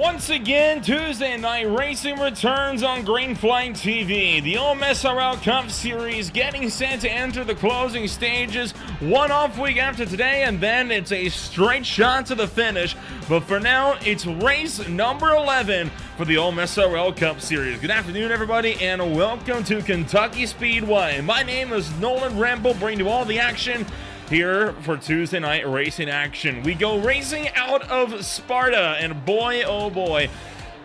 Once again, Tuesday night racing returns on Green Flag TV. The OMSRL Cup Series getting set to enter the closing stages. One off week after today, and then it's a straight shot to the finish. But for now, it's race number 11 for the OMSRL Cup Series. Good afternoon, everybody, and welcome to Kentucky Speedway. My name is Nolan Ramble, bringing you all the action here for Tuesday night racing action. We go racing out of Sparta, and boy, oh boy,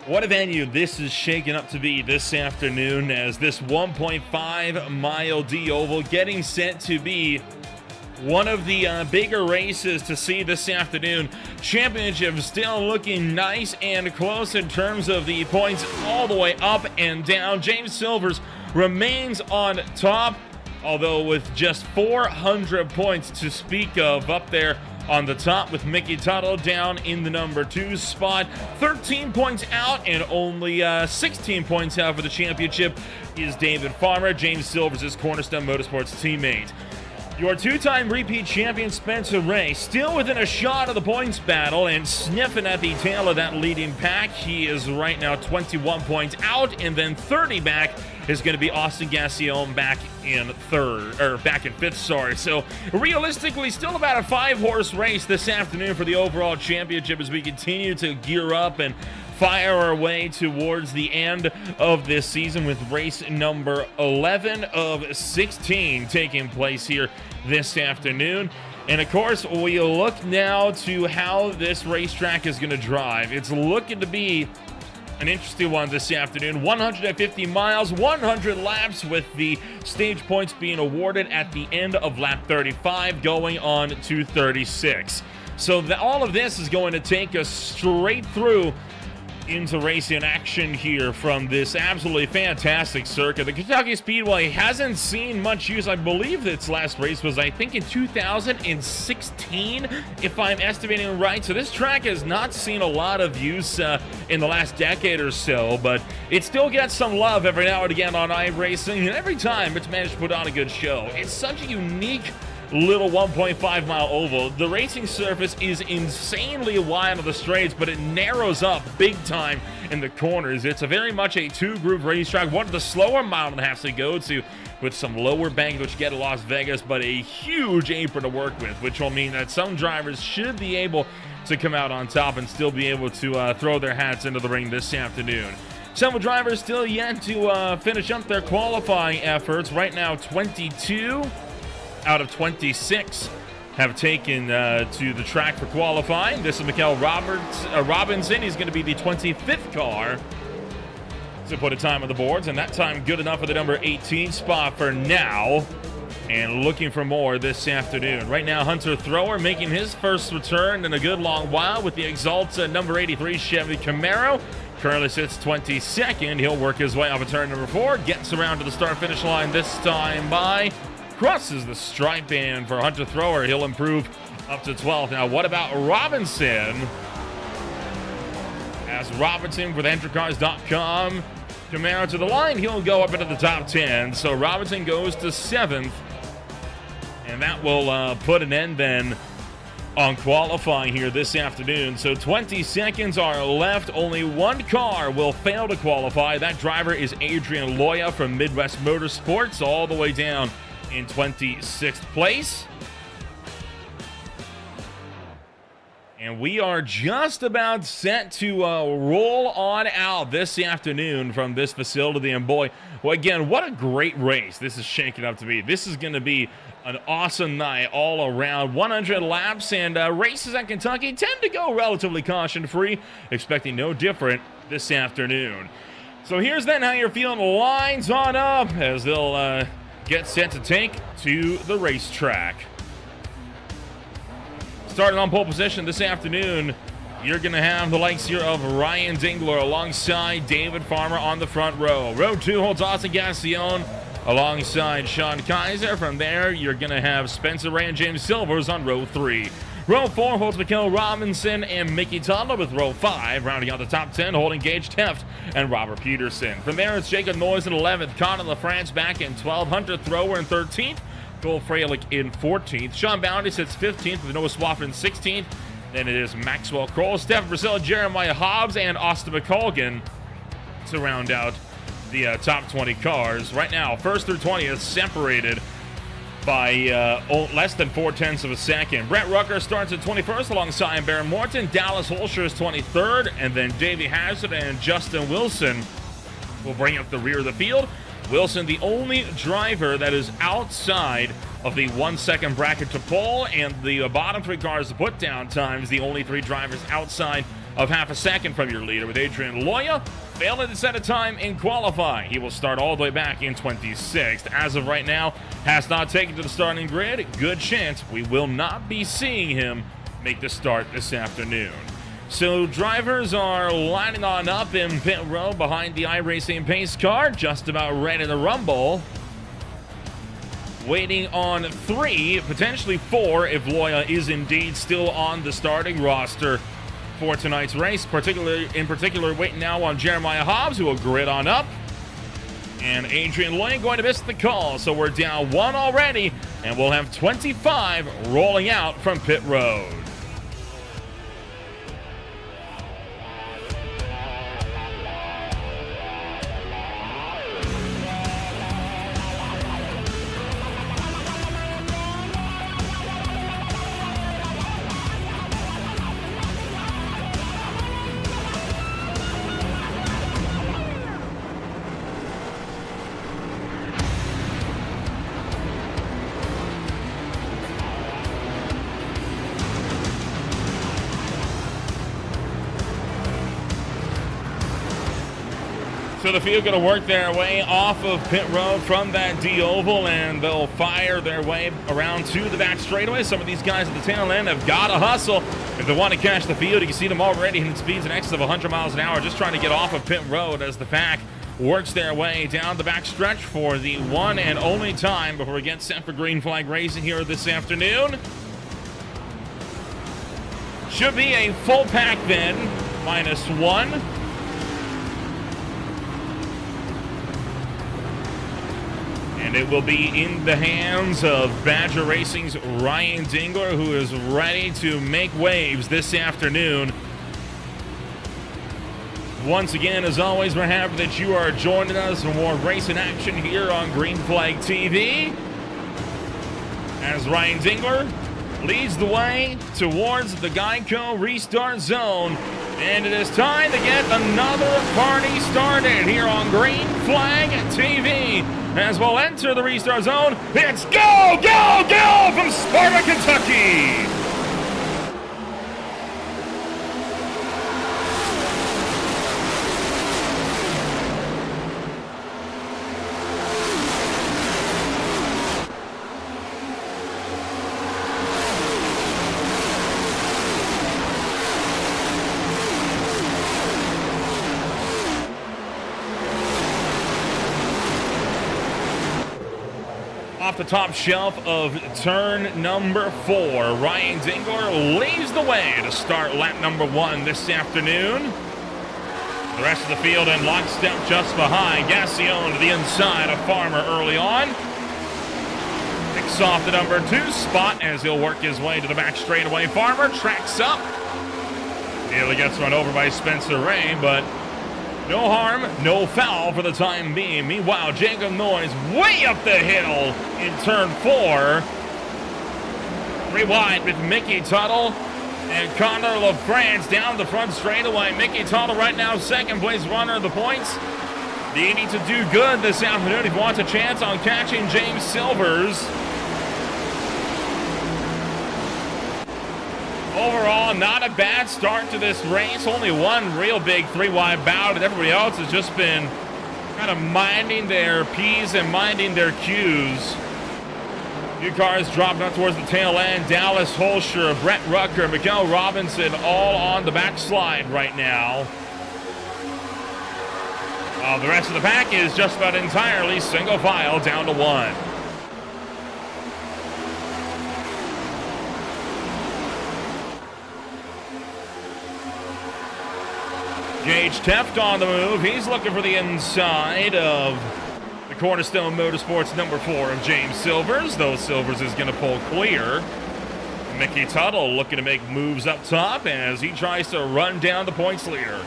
what a venue this is shaking up to be this afternoon, as this 1.5 mile D-Oval getting set to be one of the bigger races to see this afternoon. Championship still looking nice and close in terms of the points all the way up and down. James Silvers remains on top, although with just 400 points to speak of up there on the top, with Mickey Tuttle down in the number 2 spot. 13 points out, and only 16 points out for the championship is David Farmer, James Silvers' Cornerstone Motorsports teammate. Your two-time repeat champion Spencer Ray still within a shot of the points battle and sniffing at the tail of that leading pack. He is right now 21 points out, and then 30 back is going to be Austin Gassion back in fifth, sorry. So realistically, still about a 5-horse race this afternoon for the overall championship as we continue to gear up and fire our way towards the end of this season, with race number 11 of 16 taking place here this afternoon. And of course, we look now to how this racetrack is going to drive. It's looking to be an interesting one this afternoon. 150 miles, 100 laps, with the stage points being awarded at the end of lap 35 going on to 36. So all of this is going to take us straight through into racing action here from this absolutely fantastic circuit. The Kentucky Speedway hasn't seen much use. I believe its last race was, I think, in 2016, if I'm estimating right. So this track has not seen a lot of use in the last decade or so, but it still gets some love every now and again on iRacing, and every time it's managed to put on a good show. It's such a unique little 1.5 mile oval. The racing surface is insanely wide on the straights, but it narrows up big time in the corners. It's a very much a two-groove racetrack, one of the slower mile and a half to go to, with some lower banks which you get to Las Vegas, but a huge apron to work with, which will mean that some drivers should be able to come out on top and still be able to throw their hats into the ring this afternoon. Several drivers still yet to finish up their qualifying efforts. Right now, 22 out of 26 have taken to the track for qualifying. This is Mikael Robinson. He's going to be the 25th car to put a time on the boards, and that time good enough for the number 18 spot for now, and looking for more this afternoon. Right now, Hunter Thrower making his first return in a good long while with the Exalta number 83 Chevy Camaro. Currently sits 22nd. He'll work his way off of turn number 4, gets around to the start-finish line this time by crosses the stripe, and for Hunter Thrower, he'll improve up to 12th. Now, what about Robinson? As Robinson with EnterCars.com, Camaro to the line, he'll go up into the top 10. So Robinson goes to 7th, and that will put an end then on qualifying here this afternoon. So 20 seconds are left. Only one car will fail to qualify. That driver is Adrian Loya from Midwest Motorsports, all the way down in 26th place. And we are just about set to roll on out this afternoon from this facility. And boy, well, again, what a great race this is shaking up to be. This is going to be an awesome night all around. 100 laps, and races at Kentucky tend to go relatively caution-free. Expecting no different this afternoon. So here's then how you're feeling. Lines on up as they'll get set to take to the racetrack. Starting on pole position this afternoon, you're going to have the likes here of Ryan Dingler alongside David Farmer on the front row. Row 2 holds Austin Gassion alongside Sean Kaiser. From there, you're going to have Spencer Ray and James Silvers on row 3. Row 4 holds Mikael Robinson and Mickey Tuttle, with row 5 rounding out the top 10 holding Gage Teft and Robert Peterson. From there, it's Jacob Noyes in 11th, Connor LaFrance back in 12th, Hunter Thrower in 13th, Cole Freilich in 14th. Sean Bounty sits 15th with Noah Swaff in 16th. Then it is Maxwell Kroll, Stephen Brazil, Jeremiah Hobbs, and Austin McColgan to round out the top 20 cars. Right now, first through 20th separated by less than 0.4 of a second. Brett Rucker starts at 21st alongside Baron Morton. Dallas Holscher is 23rd, and then Davey Hazard and Justin Wilson will bring up the rear of the field. Wilson, the only driver that is outside of the 1 second bracket to pole, and the bottom 3 cars to put down times, the only 3 drivers outside of half a second from your leader, with Adrian Loya failing to set a time in qualifying. He will start all the way back in 26th. As of right now, has not taken to the starting grid. Good chance we will not be seeing him make the start this afternoon. So drivers are lining on up in pit road behind the iRacing pace car, just about ready to rumble. Waiting on 3, potentially 4, if Loya is indeed still on the starting roster for tonight's race. In particular, waiting now on Jeremiah Hobbs, who will grid on up. And Adrian Loya going to miss the call, so we're down 1 already, and we'll have 25 rolling out from pit road. So the field going to work their way off of pit road from that D oval, and they'll fire their way around to the back straightaway. Some of these guys at the tail end have got to hustle if they want to catch the field. You can see them already hitting speeds in excess of 100 miles an hour, just trying to get off of pit road as the pack works their way down the back stretch for the one and only time before we get set for green flag racing here this afternoon. Should be a full pack then, -1. And it will be in the hands of Badger Racing's Ryan Dingler, who is ready to make waves this afternoon. Once again, as always, we're happy that you are joining us for more racing action here on Green Flag TV. As Ryan Dingler leads the way towards the Geico restart zone. And it is time to get another party started here on Green Flag TV. As we'll enter the restart zone, it's go, go, go from Sparta, Kentucky. Off the top shelf of turn number 4, Ryan Dingler leads the way to start lap number 1 this afternoon. The rest of the field in lockstep just behind. Gassion to the inside of Farmer early on. Picks off the number 2 spot as he'll work his way to the back straightaway. Farmer tracks up. Nearly gets run over by Spencer Ray, but no harm, no foul for the time being. Meanwhile, Jacob Noyes way up the hill in turn 4. 3 wide with Mickey Tuttle and Connor LaFrance down the front straightaway. Mickey Tuttle right now second place runner of the points. They need to do good this afternoon if he wants a chance on catching James Silvers. Overall, not a bad start to this race. Only one real big 3 wide bout, and everybody else has just been kind of minding their P's and minding their Q's. Few cars dropping up towards the tail end. Dallas Holscher, Brett Rucker, Miguel Robinson all on the backslide right now. While the rest of the pack is just about entirely single file down to 1. Gage Teft on the move. He's looking for the inside of the Cornerstone Motorsports number 4 of James Silvers, though Silvers is going to pull clear. Mickey Tuttle looking to make moves up top as he tries to run down the points leader.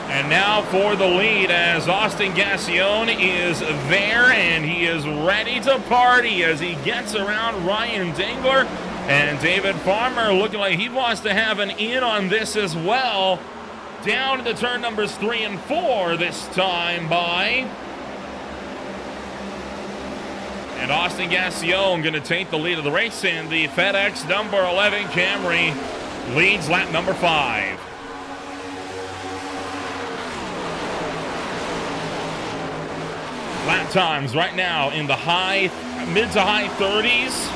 And now for the lead as Austin Gassion is there and he is ready to party as he gets around Ryan Dingler. And David Farmer looking like he wants to have an in on this as well. Down into turn numbers 3 and 4 this time by. And Austin Gassion going to take the lead of the race in the FedEx number 11 Camry. Leads lap number 5. Lap times right now in the mid to high 30s.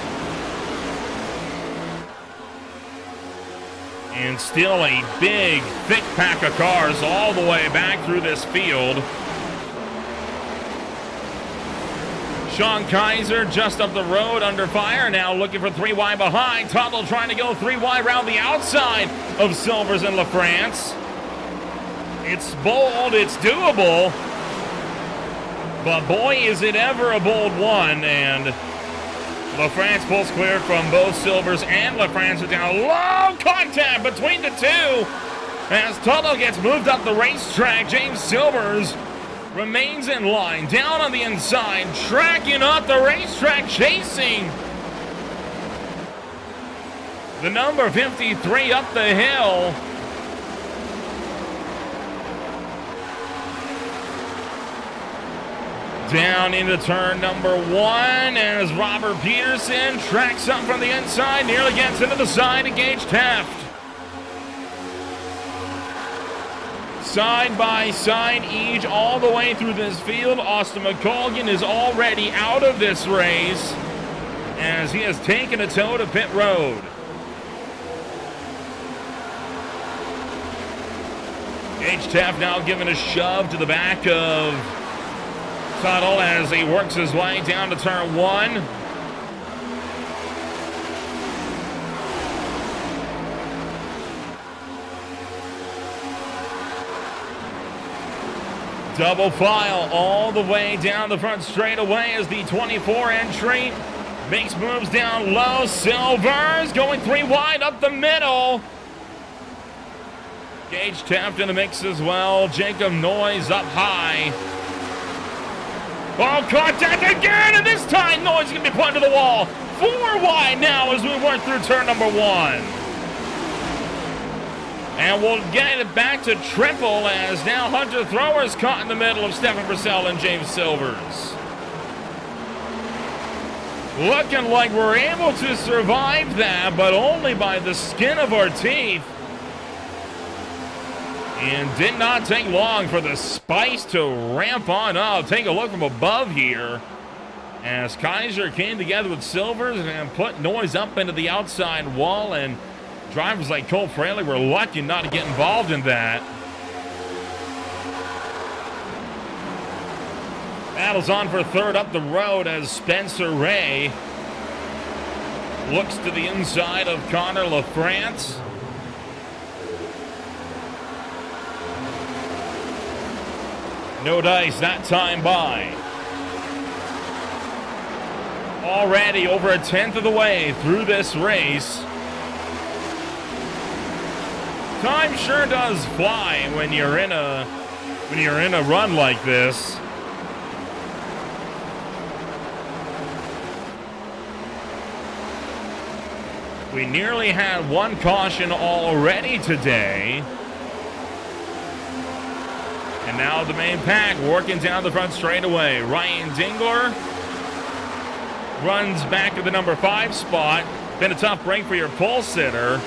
And still a big, thick pack of cars all the way back through this field. Sean Kaiser just up the road under fire now, looking for 3 wide behind. Tuttle trying to go 3 wide around the outside of Silvers and LaFrance. It's bold, it's doable. But boy, is it ever a bold one. And LaFrance pulls clear from both Silvers and LaFrance are down. Low contact between the two as Tuttle gets moved up the racetrack. James Silvers remains in line, down on the inside, tracking up the racetrack, chasing the number 53 up the hill. Down into turn number 1 as Robert Peterson tracks up from the inside, nearly gets into the side of Gage Taft. Side by side each all the way through this field. Austin McColgan is already out of this race as he has taken a tow to pit road. Gage Taft now giving a shove to the back of Tuttle as he works his way down to turn 1. Double file all the way down the front straightaway as the 24 entry makes moves down low. Silvers going 3 wide up the middle. Gage Taft in the mix as well. Jacob Noyes up high. Oh, contact again, and this time Noyes is going to be put into the wall. 4 wide now as we work through turn number 1. And we'll get it back to triple as now Hunter Thrower's caught in the middle of Stephen Purcell and James Silvers. Looking like we're able to survive that, but only by the skin of our teeth. And did not take long for the spice to ramp on up. Take a look from above here as Kaiser came together with Silvers and put Noyes up into the outside wall, and drivers like Cole Fraley were lucky not to get involved in that. Battles on for third up the road as Spencer Ray looks to the inside of Connor LaFrance. No dice that time by. Already over a 10th of the way through this race. Time sure does fly when you're in a run like this. We nearly had 1 caution already today. And now the main pack working down the front straightaway. Ryan Dingler runs back to the number 5 spot. Been a tough break for your pole sitter,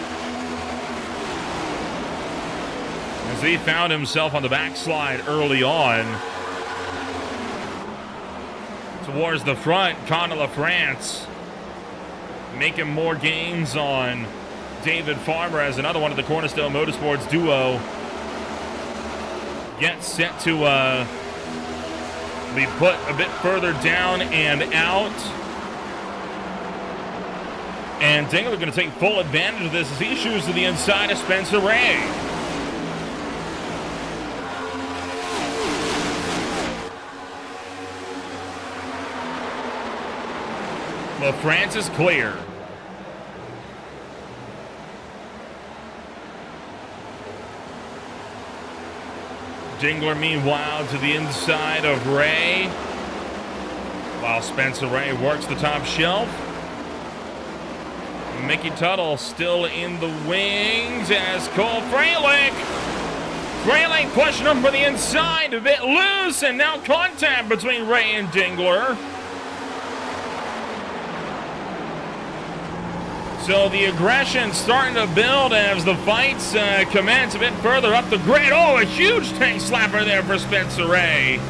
as he found himself on the backslide early on. Towards the front, Connor LaFrance making more gains on David Farmer as another one of the Cornerstone Motorsports duo gets set to be put a bit further down and out. And Dingler going to take full advantage of this as he shoots to the inside of Spencer Ray. LaFrance is clear. Dingler, meanwhile, to the inside of Ray, while Spencer Ray works the top shelf. Mickey Tuttle still in the wings as Cole Freilich pushing him for the inside, a bit loose, and now contact between Ray and Dingler. So the aggression starting to build as the fights commence a bit further up the grid. Oh, a huge tank slapper there for Spencer Ray.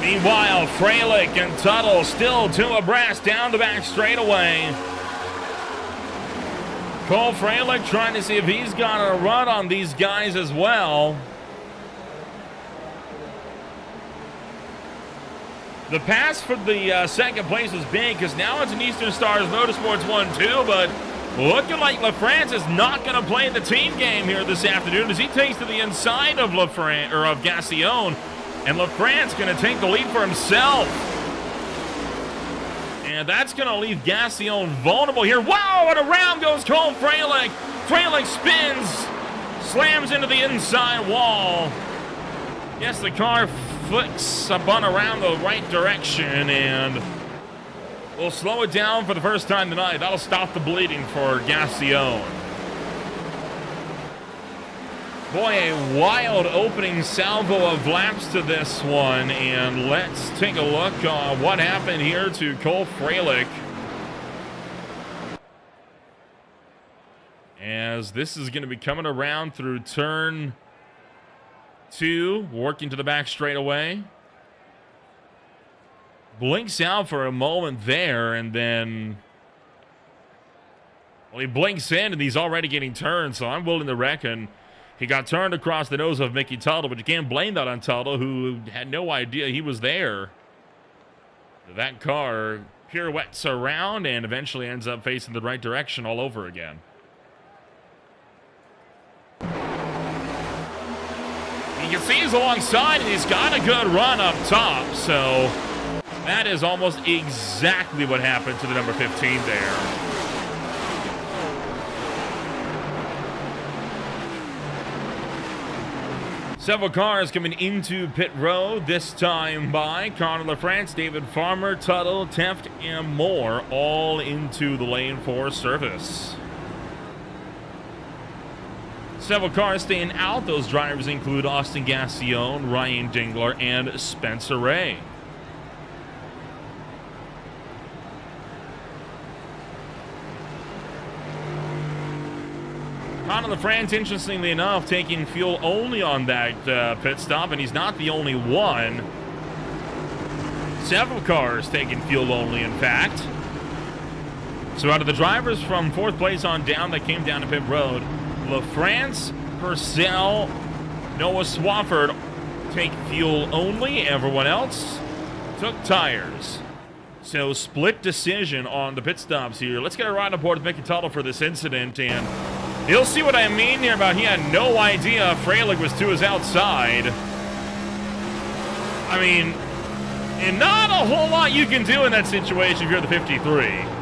Meanwhile, Freilich and Tuttle still two abreast down the back straightaway. Cole Freilich trying to see if he's got a run on these guys as well. The pass for the second place was big because now it's an Eastern Stars Motorsports 1-2, but looking like LaFrance is not going to play the team game here this afternoon as he takes to the inside of LaFrance or of Gassione, and LaFrance going to take the lead for himself. And that's going to leave Gassione vulnerable here. Wow, and around goes Cole Freilich. Freilich spins, slams into the inside wall. Yes, the car flicks a bun around the right direction, and we'll slow it down for the first time tonight. That'll stop the bleeding for Gassione. Boy, a wild opening salvo of laps to this one, and let's take a look at what happened here to Cole Freilich. As this is going to be coming around through turn 2, working to the back straightaway. Blinks out for a moment there, and then, well, he blinks in, and he's already getting turned, so I'm willing to reckon he got turned across the nose of Mickey Tuttle, but you can't blame that on Tuttle, who had no idea he was there. That car pirouettes around and eventually ends up facing the right direction all over again. You can see he's alongside, and he's got a good run up top, so that is almost exactly what happened to the number 15 there. Several cars coming into pit road, this time by Connor LaFrance, David Farmer, Tuttle, Teft, and more, all into the lane for service. Several cars staying out. Those drivers include Austin Gassione, Ryan Dingler, and Spencer Ray. Connor LaFrance, interestingly enough, taking fuel only on that pit stop, and he's not the only one. Several cars taking fuel only, in fact. So out of the drivers from 4th place on down that came down to pit road, LaFrance, Purcell, Noah Swafford take fuel only. Everyone else took tires. So split decision on the pit stops here. Let's get a ride aboard with Mickey Tuttle for this incident, and you'll see what I mean here about he had no idea Freilich was to his outside. I mean, and not a whole lot you can do in that situation if you're the 53.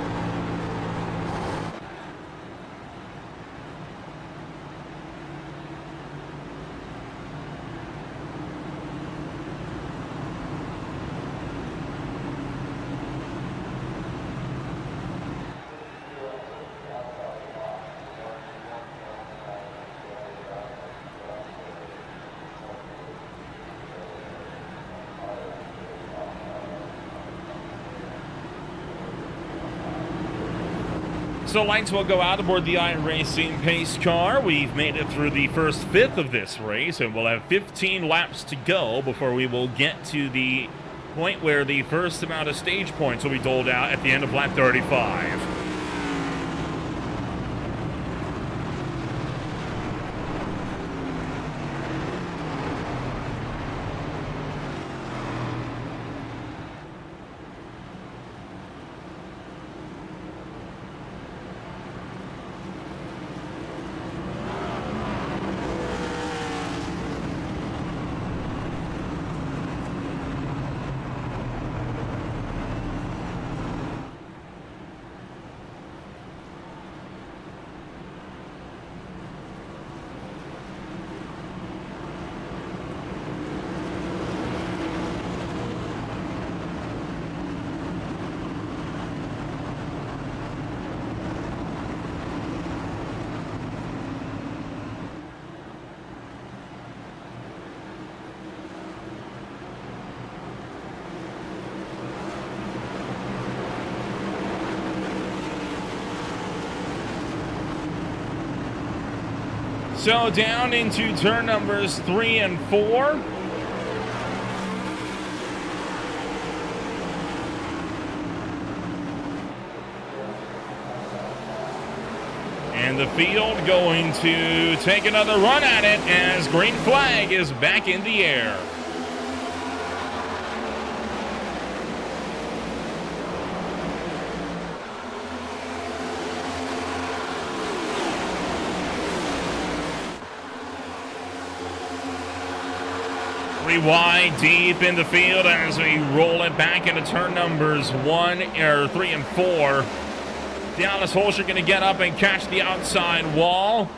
So lights will go out aboard the iRacing pace car. We've made it through the first fifth of this race, and we'll have 15 laps to go before we will get to the point where the first amount of stage points will be doled out at the end of lap 35. So down into turn numbers 3 and 4. And the field going to take another run at it as green flag is back in the air. Wide deep in the field as we roll it back into turn numbers 3 and 4. Dallas Holscher going to get up and catch the outside wall.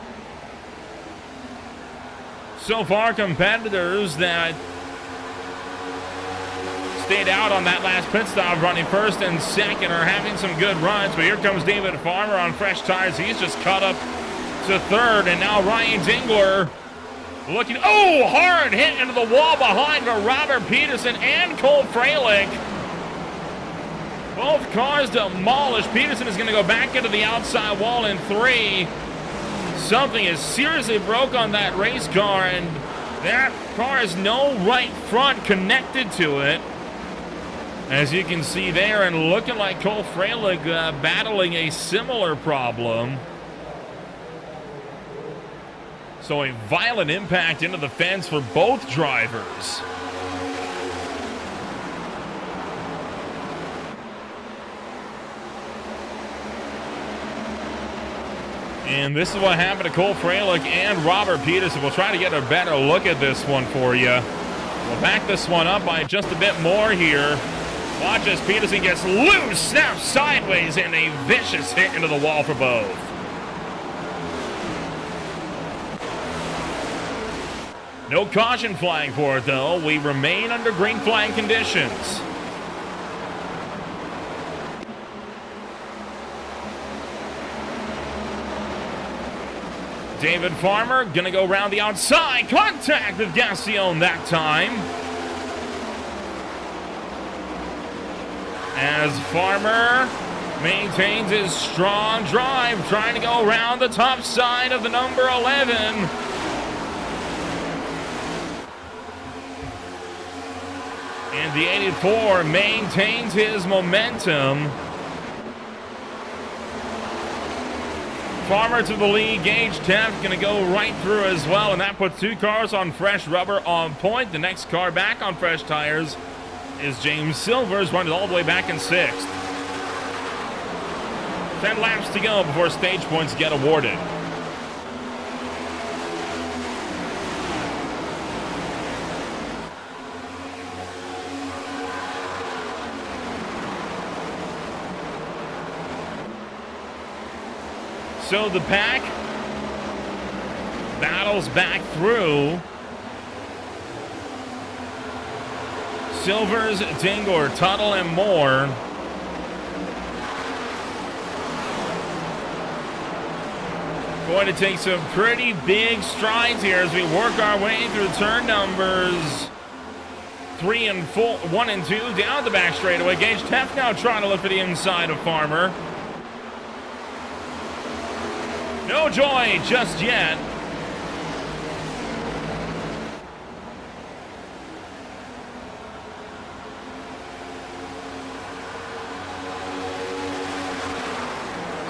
So far, competitors that stayed out on that last pit stop running first and second are having some good runs, but here comes David Farmer on fresh tires. He's just caught up to third, and now Ryan Dingler looking, hard hit into the wall behind for Robert Peterson and Cole Freilich. Both cars demolished. Peterson is going to go back into the outside wall in 3. Something is seriously broke on that race car, and that car has no right front connected to it. As you can see there, and looking like Cole Freilich battling a similar problem. So a violent impact into the fence for both drivers. And this is what happened to Cole Freilich and Robert Peterson. We'll try to get a better look at this one for you. We'll back this one up by just a bit more here. Watch as Peterson gets loose, snaps sideways, and a vicious hit into the wall for both. No caution flag for it, though. We remain under green flag conditions. David Farmer gonna go around the outside. Contact with Gassion that time. As Farmer maintains his strong drive, trying to go around the top side of the number 11. And the 84 maintains his momentum. Farmer to the lead. Gage Taft going to go right through as well, and that puts 2 cars on fresh rubber on point. The next car back on fresh tires is James Silvers, running all the way back in 6th. 10 laps to go before stage points get awarded. So the pack battles back through. Silvers, Dingler, Tuttle, and Moore. Going to take some pretty big strides here as we work our way through turn numbers 3 and 4, 1 and 2 down the back straightaway. Gage Taft now trying to look for the inside of Farmer. No joy just yet.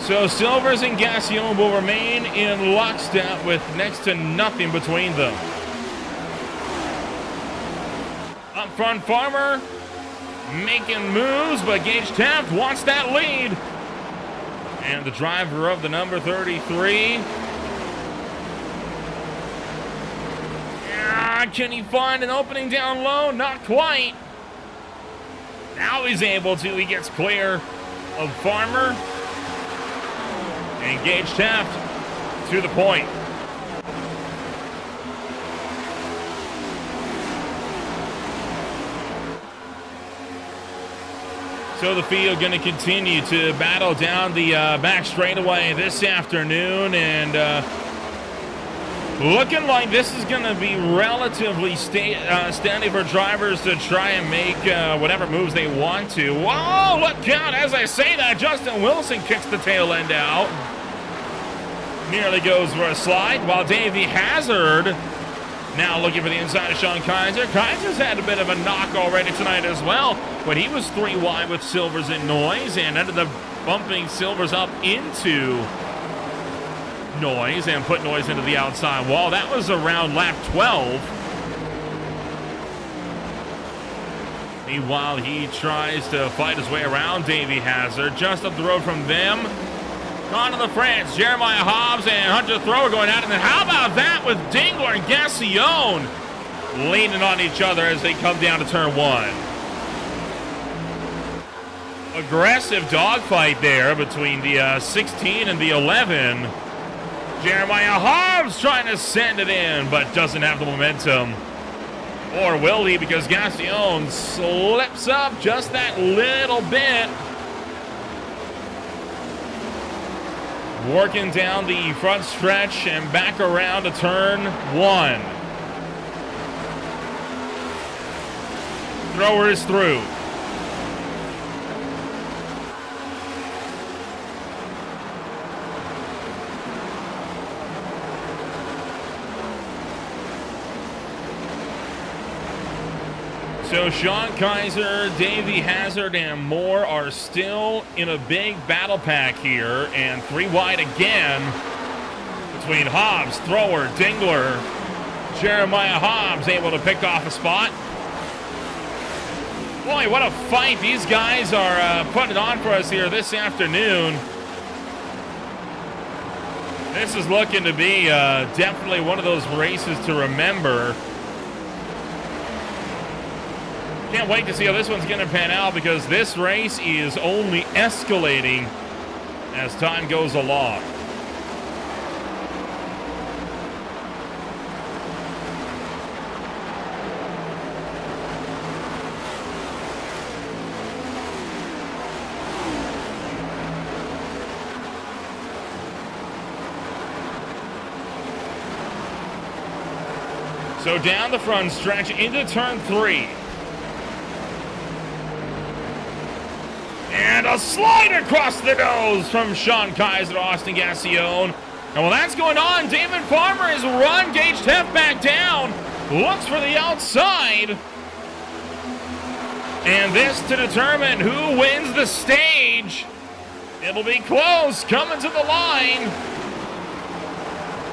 So Silvers and Gassion will remain in lockstep with next to nothing between them. Up front, Farmer making moves, but Gage Taft wants that lead. And the driver of the number 33. Can he find an opening down low? Not quite. Now he's able to. He gets clear of Farmer. And Gage Taft to the point. So the field going to continue to battle down the back straightaway this afternoon, and looking like this is going to be relatively steady for drivers to try and make whatever moves they want to. Whoa, look out. As I say that, Justin Wilson kicks the tail end out. nearly goes for a slide, while Davey Hazard now looking for the inside of Sean Kaiser. Kaiser's had a bit of a knock already tonight as well, but he was 3 wide with Silvers and Noise and ended up bumping Silvers up into Noise and put Noise into the outside wall. That was around lap 12. Meanwhile, he tries to fight his way around Davey Hazard. Just up the road from them, onto the France, Jeremiah Hobbs and Hunter Thrower going at it. And how about that with Dingler and Gassion leaning on each other as they come down to turn 1. Aggressive dogfight there between the 16 and the 11. Jeremiah Hobbs trying to send it in, but doesn't have the momentum. Or will he, because Gassion slips up just that little bit. Working down the front stretch and back around to turn 1. Thrower is through. So Sean Kaiser, Davey Hazard, and more are still in a big battle pack here. And 3 wide again between Hobbs, Thrower, Dingler. Jeremiah Hobbs able to pick off a spot. Boy, what a fight these guys are putting on for us here this afternoon. This is looking to be definitely one of those races to remember. Can't wait to see how this one's going to pan out, because this race is only escalating as time goes along. So down the front stretch into turn 3. And a slide across the nose from Sean Kaiser to Austin Gassion. And while that's going on, David Farmer is run Gage Teff back down. Looks for the outside. And this to determine who wins the stage. It'll be close, coming to the line.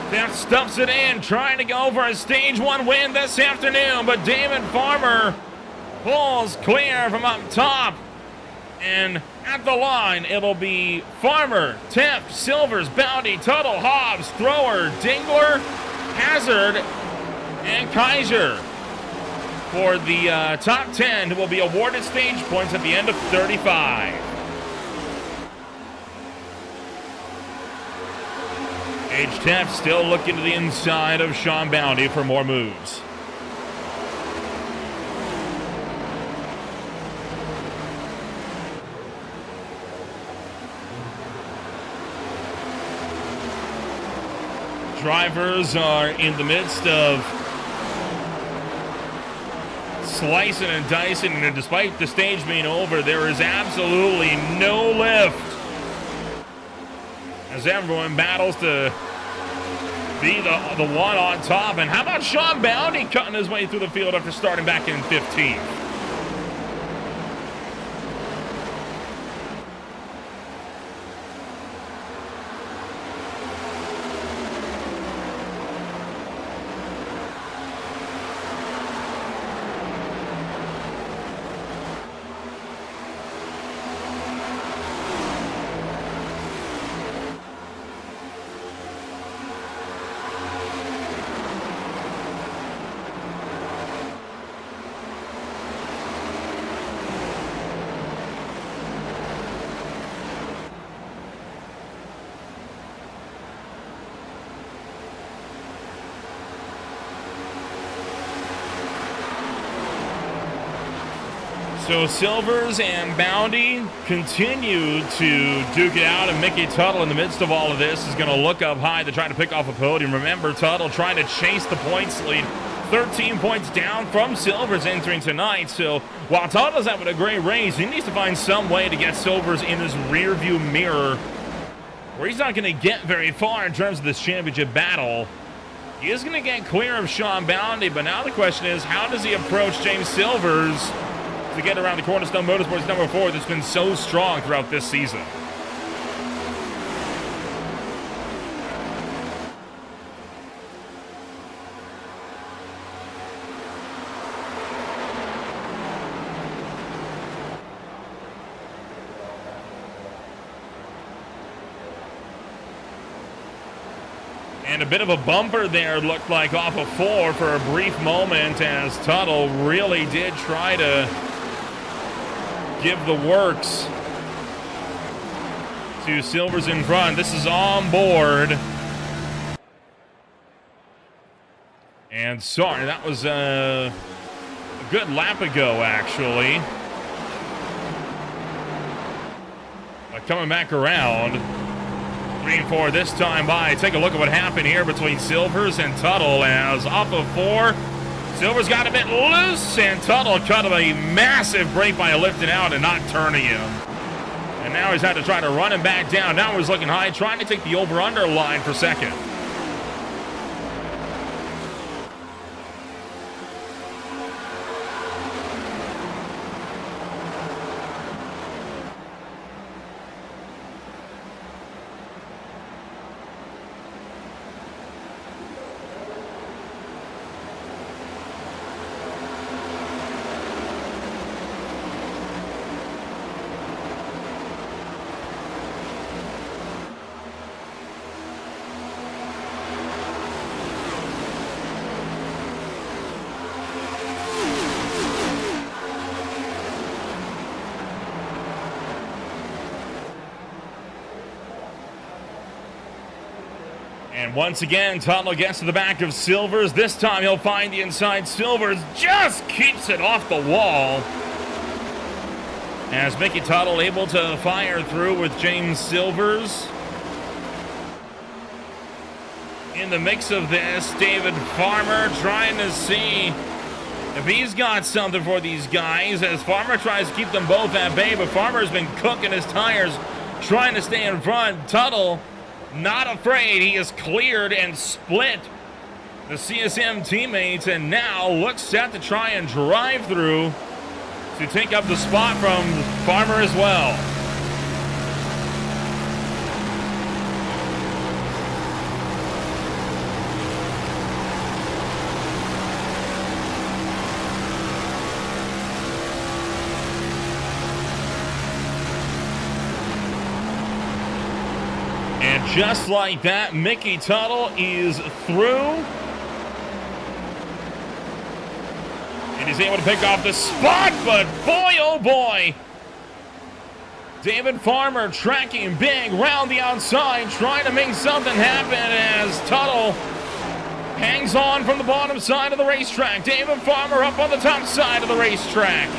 Teff stuffs it in, trying to go for a stage 1 win this afternoon. But David Farmer pulls clear from up top. And at the line, it'll be Farmer, Teff, Silvers, Bounty, Tuttle, Hobbs, Thrower, Dingler, Hazard, and Kaiser for the top 10, who will be awarded stage points at the end of 35. Gage Teff still looking to the inside of Sean Bounty for more moves. Drivers are in the midst of slicing and dicing, and despite the stage being over, there is absolutely no lift as everyone battles to be the one on top. And how about Sean Bounty cutting his way through the field after starting back in 15th? So Silvers and Bounty continue to duke it out, and Mickey Tuttle in the midst of all of this is going to look up high to try to pick off a podium. Remember, Tuttle trying to chase the points lead, 13 points down from Silvers entering tonight. So while Tuttle's having a great race, he needs to find some way to get Silvers in his rear view mirror where he's not going to get very far in terms of this championship battle. He is going to get clear of Sean Bounty, but now the question is, how does he approach James Silvers to get around the Cornerstone Motorsports number 4 that's been so strong throughout this season? And a bit of a bumper there, looked like, off of 4 for a brief moment, as Tuttle really did try to give the works to Silvers in front. This is on board. And sorry, that was a good lap ago, actually. But coming back around. 3 and 4 this time by. Take a look at what happened here between Silvers and Tuttle, as off of 4, Silvers got a bit loose, and Tuttle cut a massive break by lifting out and not turning him. And now he's had to try to run him back down. Now he's looking high, trying to take the over-under line for second. And once again, Tuttle gets to the back of Silvers. This time he'll find the inside. Silvers just keeps it off the wall. As Mickey Tuttle able to fire through with James Silvers. In the mix of this, David Farmer trying to see if he's got something for these guys, as Farmer tries to keep them both at bay, but Farmer's been cooking his tires, trying to stay in front. Tuttle, not afraid. He has cleared and split the CSM teammates, and now looks set to try and drive through to take up the spot from Farmer as well. And just like that, Mickey Tuttle is through. And he's able to pick off the spot, but boy, oh boy. David Farmer tracking big round the outside, trying to make something happen as Tuttle hangs on from the bottom side of the racetrack. David Farmer up on the top side of the racetrack.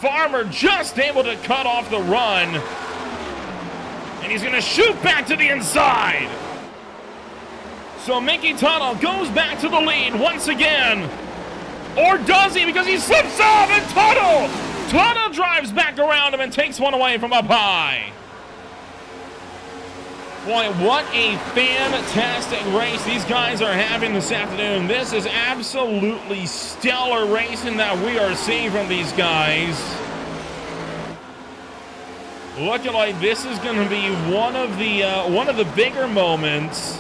Farmer just able to cut off the run. And he's going to shoot back to the inside. So Mickey Tuttle goes back to the lead once again. Or does he? Because he slips off, and Tuttle drives back around him and takes one away from up high. Boy, what a fantastic race these guys are having this afternoon. This is absolutely stellar racing that we are seeing from these guys. Looking like this is going to be one of the bigger moments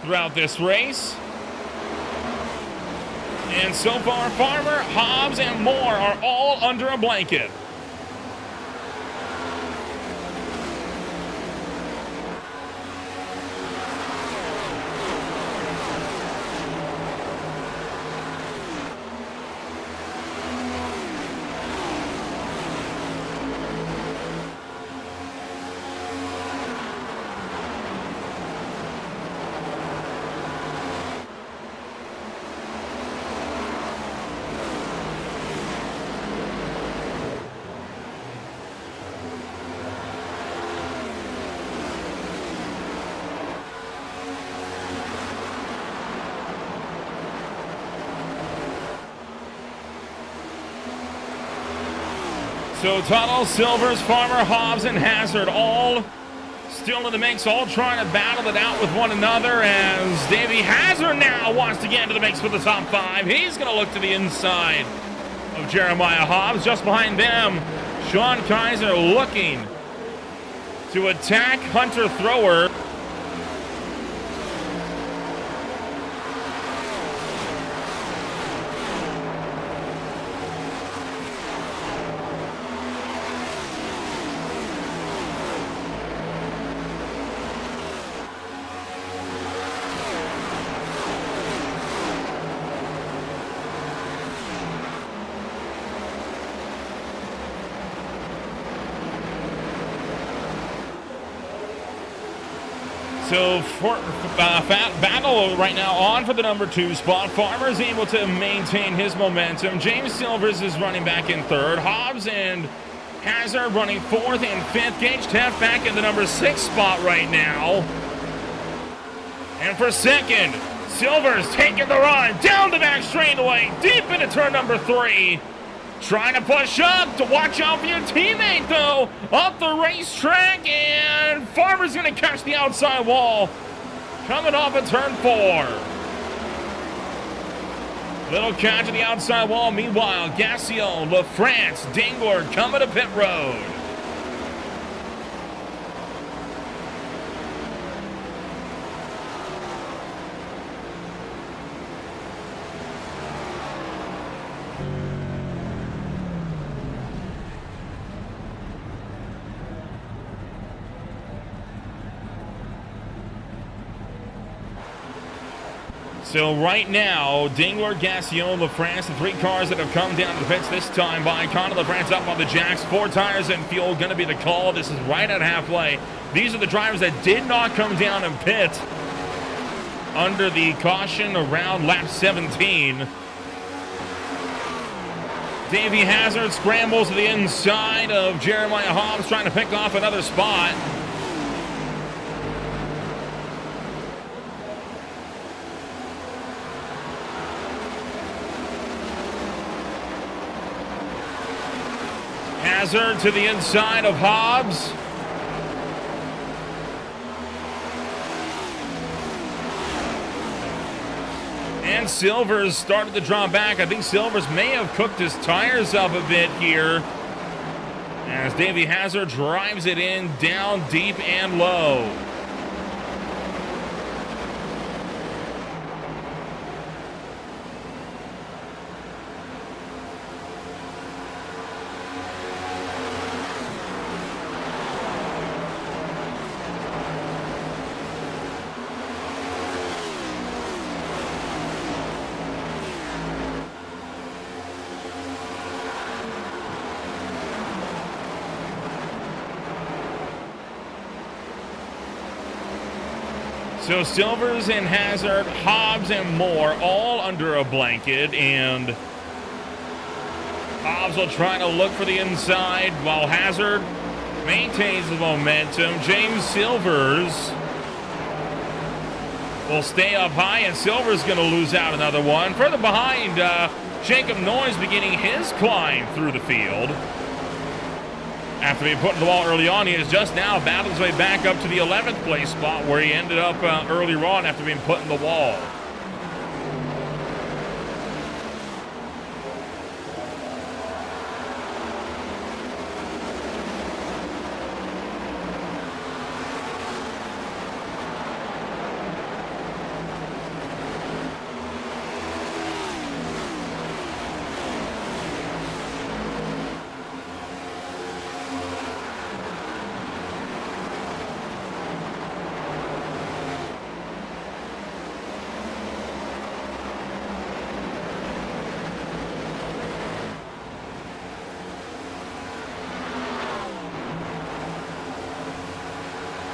throughout this race. And so far, Farmer, Hobbs, and Moore are all under a blanket. So Tuttle, Silvers, Farmer, Hobbs, and Hazard all still in the mix, all trying to battle it out with one another as Davey Hazard now wants to get into the mix for the top 5. He's going to look to the inside of Jeremiah Hobbs. Just behind them, Sean Kaiser looking to attack Hunter Thrower. So battle right now on for the number 2 spot. Farmer is able to maintain his momentum. James Silvers is running back in 3rd. Hobbs and Hazard running 4th and 5th. Gage Teff back in the number 6 spot right now. And for 2nd, Silvers taking the run down the back straightaway, deep into turn number 3. Trying to push up to watch out for your teammate, though, up the racetrack, and Farmer's going to catch the outside wall coming off of turn 4. Little catch of the outside wall. Meanwhile, Gassion, LaFrance, Dingler coming to pit road. So right now, Dingler, Gassion, LaFrance, the 3 cars that have come down to the pits this time by Connor LaFrance up on the jacks. 4 tires and fuel going to be the call. This is right at halfway. These are the drivers that did not come down and pit under the caution around lap 17. Davey Hazard scrambles to the inside of Jeremiah Hobbs, trying to pick off another spot. Hazard to the inside of Hobbs. And Silvers started to draw back. I think Silvers may have cooked his tires up a bit here as Davey Hazard drives it in down deep and low. So Silvers and Hazard, Hobbs and Moore all under a blanket, and Hobbs will try to look for the inside while Hazard maintains the momentum. James Silvers will stay up high, and Silvers going to lose out another one. Further behind, Jacob Noyes beginning his climb through the field. After being put in the wall early on, he has just now battled his way back up to the 11th place spot where he ended up earlier on after being put in the wall.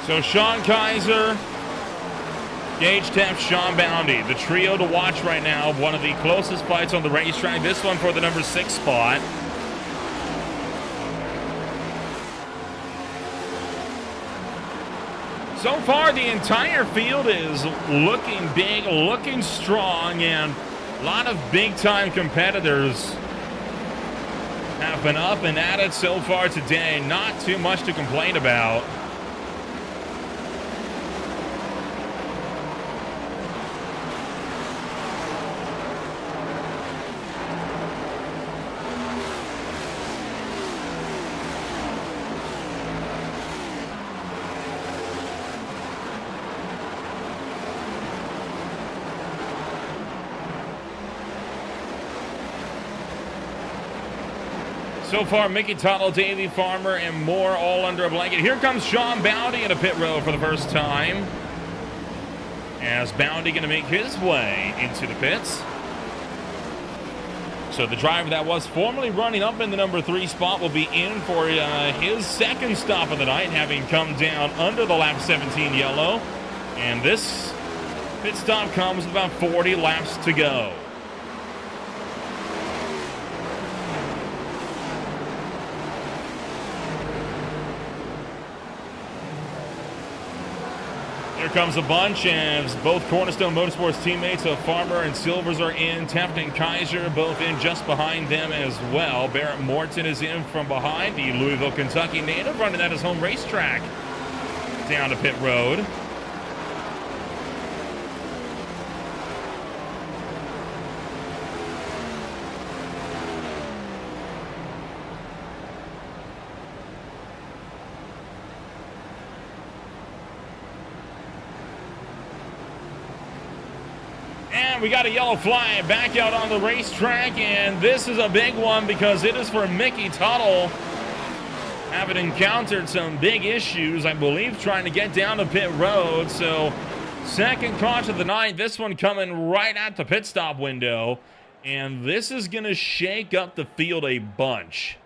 So Sean Kaiser, Gage Teff, Sean Bounty, the trio to watch right now. One of the closest fights on the racetrack. This one for the number 6 spot. So far, the entire field is looking big, looking strong, and a lot of big-time competitors have been up and at it so far today. Not too much to complain about. So far, Mickey Tuttle, Davey Farmer, and more all under a blanket. Here comes Sean Bounty in a pit road for the first time. As Bounty going to make his way into the pits. So the driver that was formerly running up in the number 3 spot will be in for his second stop of the night, having come down under the lap 17 yellow. And this pit stop comes with about 40 laps to go. Here comes a bunch as both Cornerstone Motorsports teammates of Farmer and Silvers are in. Taft and Kaiser both in just behind them as well. Barrett Morton is in from behind. The Louisville, Kentucky native running at his home racetrack down to pit road. We got a yellow flag back out on the racetrack, and this is a big one because it is for Mickey Tuttle. Having encountered some big issues, I believe, trying to get down to pit road. So second caution of the night, this one coming right at the pit stop window. And this is going to shake up the field a bunch.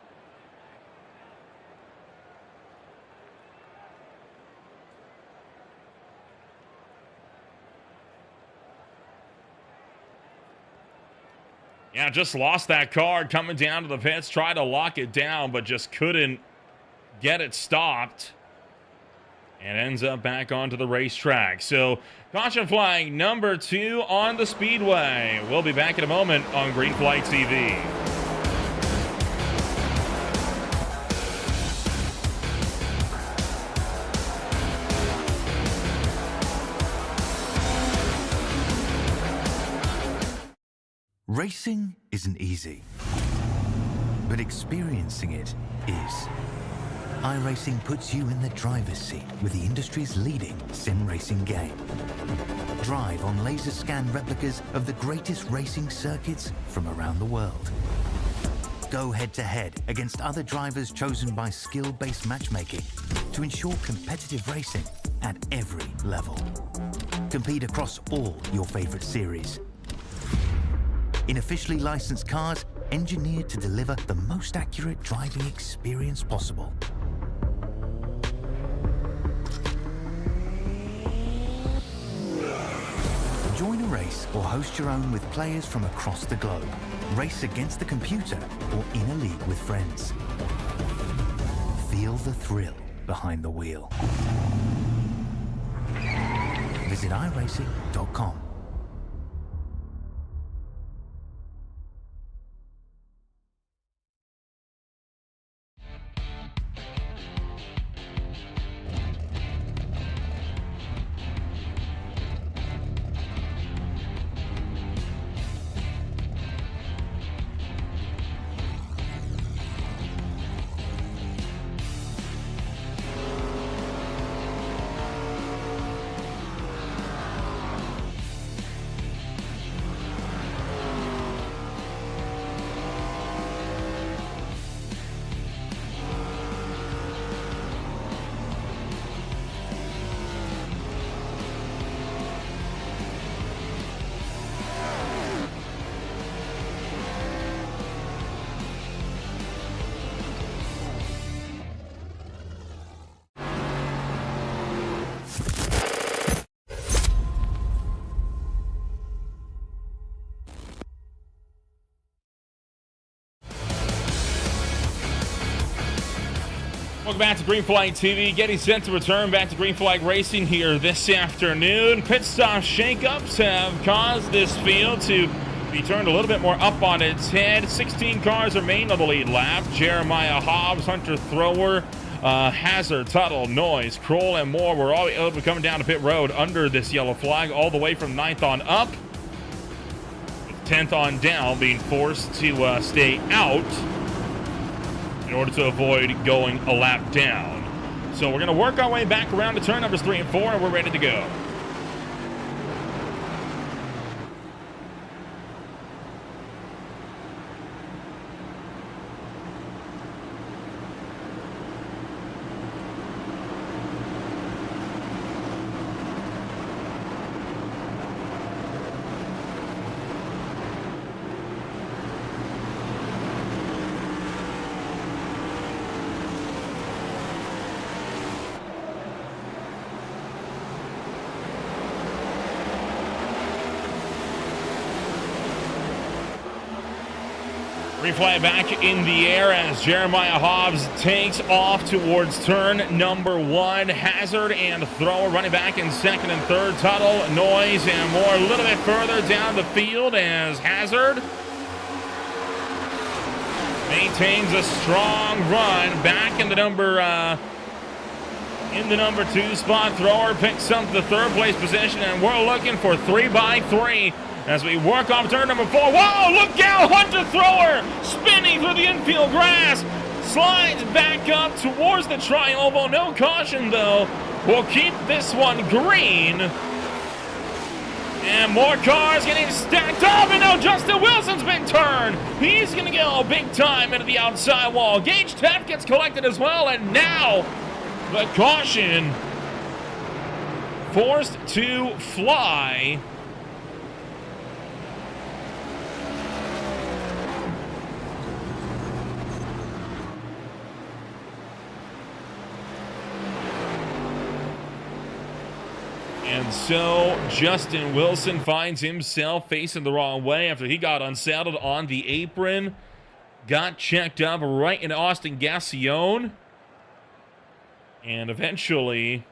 Yeah, just lost that car coming down to the pits. Tried to lock it down, but just couldn't get it stopped. And ends up back onto the racetrack. So, caution flag number 2 on the Speedway. We'll be back in a moment on Green Flag TV. Racing isn't easy, but experiencing it is. iRacing puts you in the driver's seat with the industry's leading sim racing game. Drive on laser scan replicas of the greatest racing circuits from around the world. Go head-to-head against other drivers chosen by skill-based matchmaking to ensure competitive racing at every level. Compete across all your favorite series. In officially licensed cars, engineered to deliver the most accurate driving experience possible. Join a race or host your own with players from across the globe. Race against the computer or in a league with friends. Feel the thrill behind the wheel. Visit iRacing.com. Welcome back to Green Flag TV. Getting set to return back to Green Flag Racing here this afternoon. Pit stop shakeups have caused this field to He turned a little bit more up on its head. 16 cars remain on the lead lap. Jeremiah Hobbs, Hunter Thrower, Hazard, Tuttle, Noise, Kroll, and more were all able to come down to pit road under this yellow flag all the way from 9th on up. 10th on down being forced to stay out in order to avoid going a lap down. So we're going to work our way back around to turn numbers 3 and 4, and we're ready to go. Fly back in the air as Jeremiah Hobbs takes off towards turn number 1. Hazard and Thrower running back in 2nd and 3rd. Tuttle, Noise, and more a little bit further down the field as Hazard maintains a strong run back in the number 2 spot. Thrower picks up the 3rd place position, and we're looking for 3x3 as we work off turn number 4. Whoa, look out! Hunter Thrower spinning through the infield grass. Slides back up towards the tri-oval. No caution, though. We'll keep this one green. And more cars getting stacked up. And now Justin Wilson's been turned. He's going to go big time into the outside wall. Gage Taft gets collected as well. And now the caution forced to fly. And so Justin Wilson finds himself facing the wrong way after he got unsaddled on the apron. Got checked up right in Austin Gassion. And eventually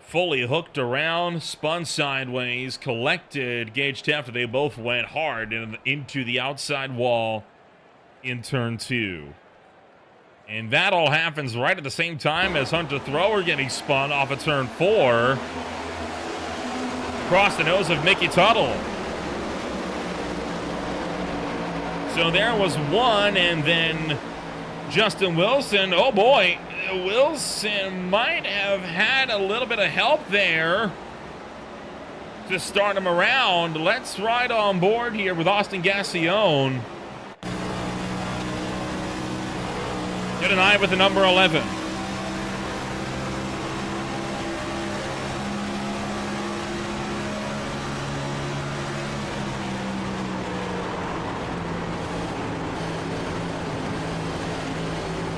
fully hooked around, spun sideways, collected Gage Taft. They both went hard into the outside wall in turn 2. And that all happens right at the same time as Hunter Thrower getting spun off of turn 4. Across the nose of Mickey Tuttle. So there was one, and then Justin Wilson. Oh boy, Wilson might have had a little bit of help there to start him around. Let's ride on board here with Austin Gassion. Get an eye with the number 11.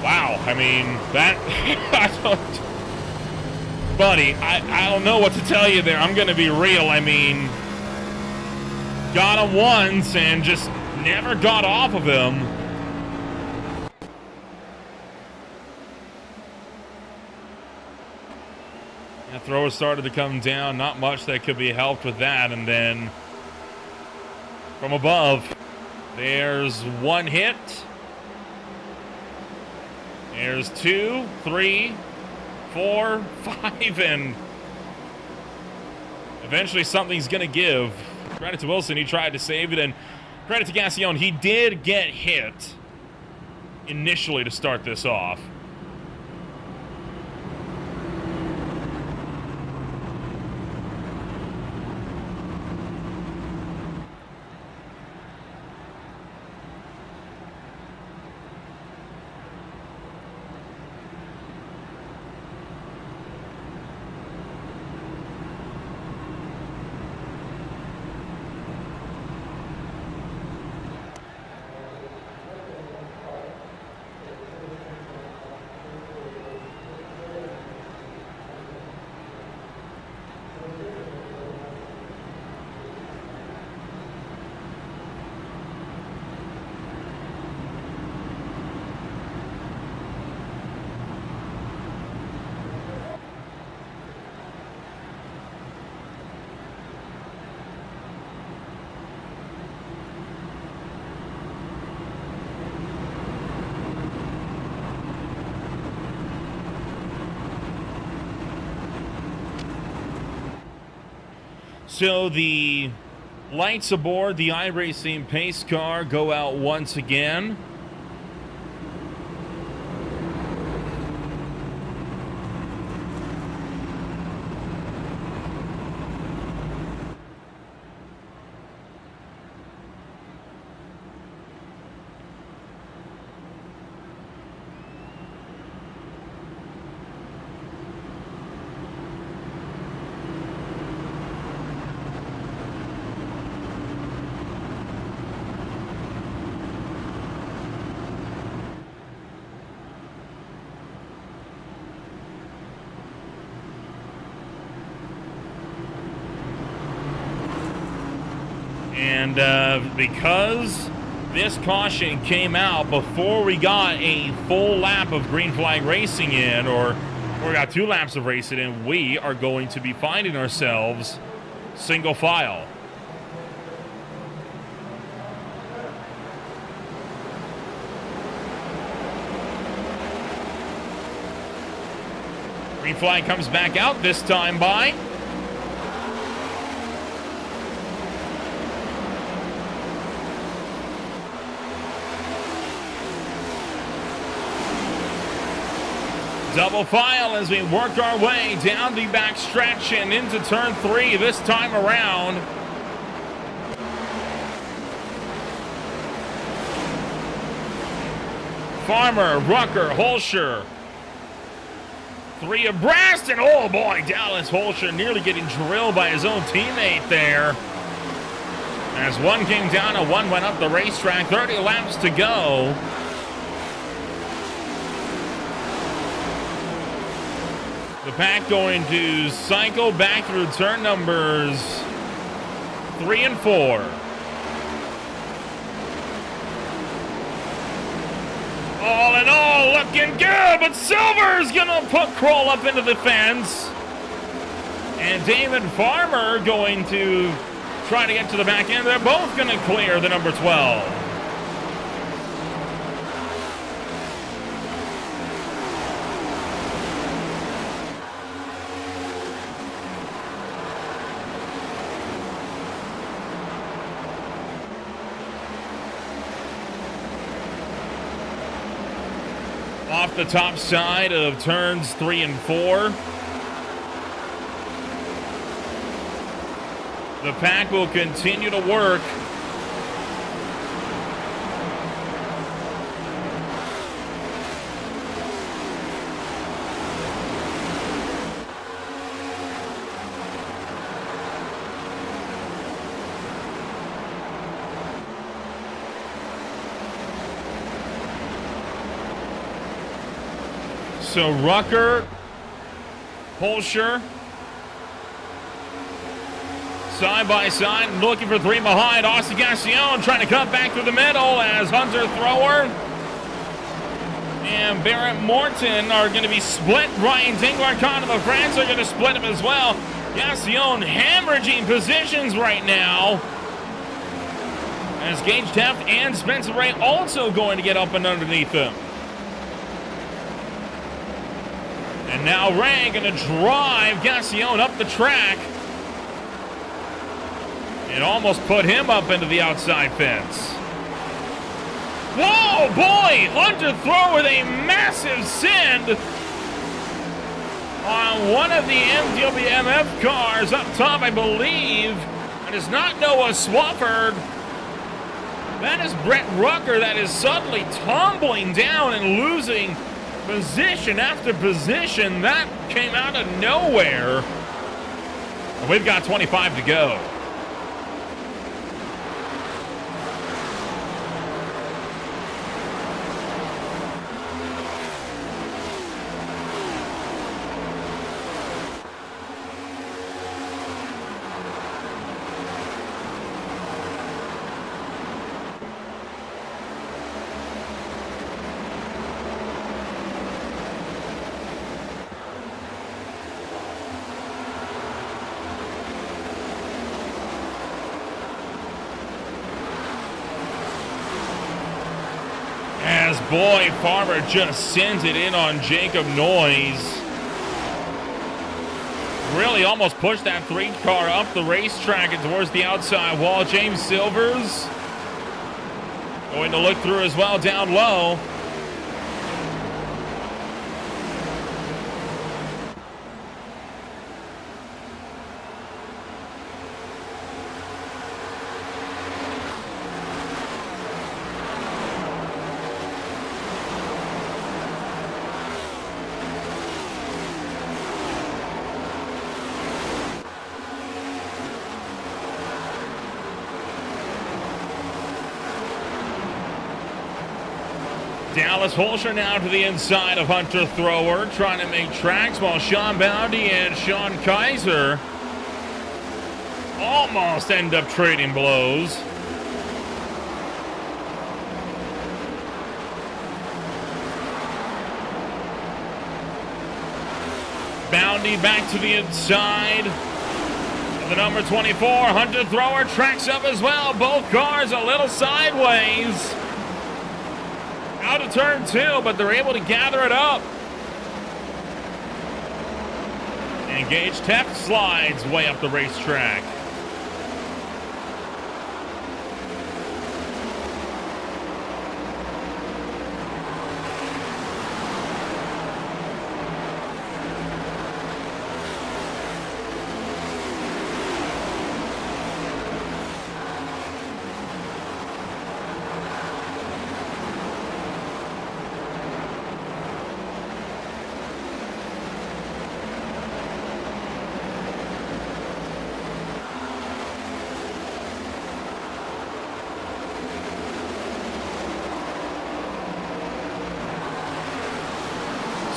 Wow, I mean, that, buddy, I don't know what to tell you there. I'm going to be real. I mean, got him once and just never got off of him. That thrower started to come down. Not much that could be helped with that. And then from above, there's one hit. There's 2, 3, 4, 5, and eventually something's going to give. Credit to Wilson, he tried to save it, and credit to Gassion, he did get hit initially to start this off. So the lights aboard the iRacing pace car go out once again. And because this caution came out before we got a full lap of green flag racing in, or we got 2 laps of racing in, we are going to be finding ourselves single file. Green flag comes back out, this time by double file as we work our way down the back stretch and into turn 3 this time around. Farmer, Rucker, Holscher. 3 abreast, and oh boy, Dallas Holscher nearly getting drilled by his own teammate there. As 1 came down and 1 went up the racetrack, 30 laps to go. The pack going to cycle back through turn numbers 3 and 4. All in all, looking good, but Silver's gonna put Kroll up into the fence. And David Farmer going to try to get to the back end. They're both gonna clear the number 12. Off the top side of turns 3 and 4. The pack will continue to work. So Rucker, Holscher, side by side, looking for 3 behind. Ossigacion trying to cut back through the middle as Hunter Thrower and Barrett Morton are going to be split. Ryan Dingler, Con of France are going to split him as well. Gacion hemorrhaging positions right now as Gage Taft and Spencer Ray also going to get up and underneath them. And now Ray going to drive Gacion up the track. It almost put him up into the outside fence. Whoa, boy! Hunter Thrower with a massive send on one of the MWMF cars up top, I believe. And it's not Noah Swafford. That is Brett Rucker that is suddenly tumbling down and losing position after position. That came out of nowhere. And we've got 25 to go. Boy, Farmer just sends it in on Jacob Noyes. Really almost pushed that 3 car up the racetrack and towards the outside wall. James Silvers going to look through as well down low. Dallas Holscher now to the inside of Hunter Thrower, trying to make tracks while Sean Bounty and Sean Kaiser almost end up trading blows. Bounty back to the inside. The number 24, Hunter Thrower, tracks up as well. Both cars a little sideways. Out of turn 2, but they're able to gather it up. And Gage Teft slides way up the racetrack.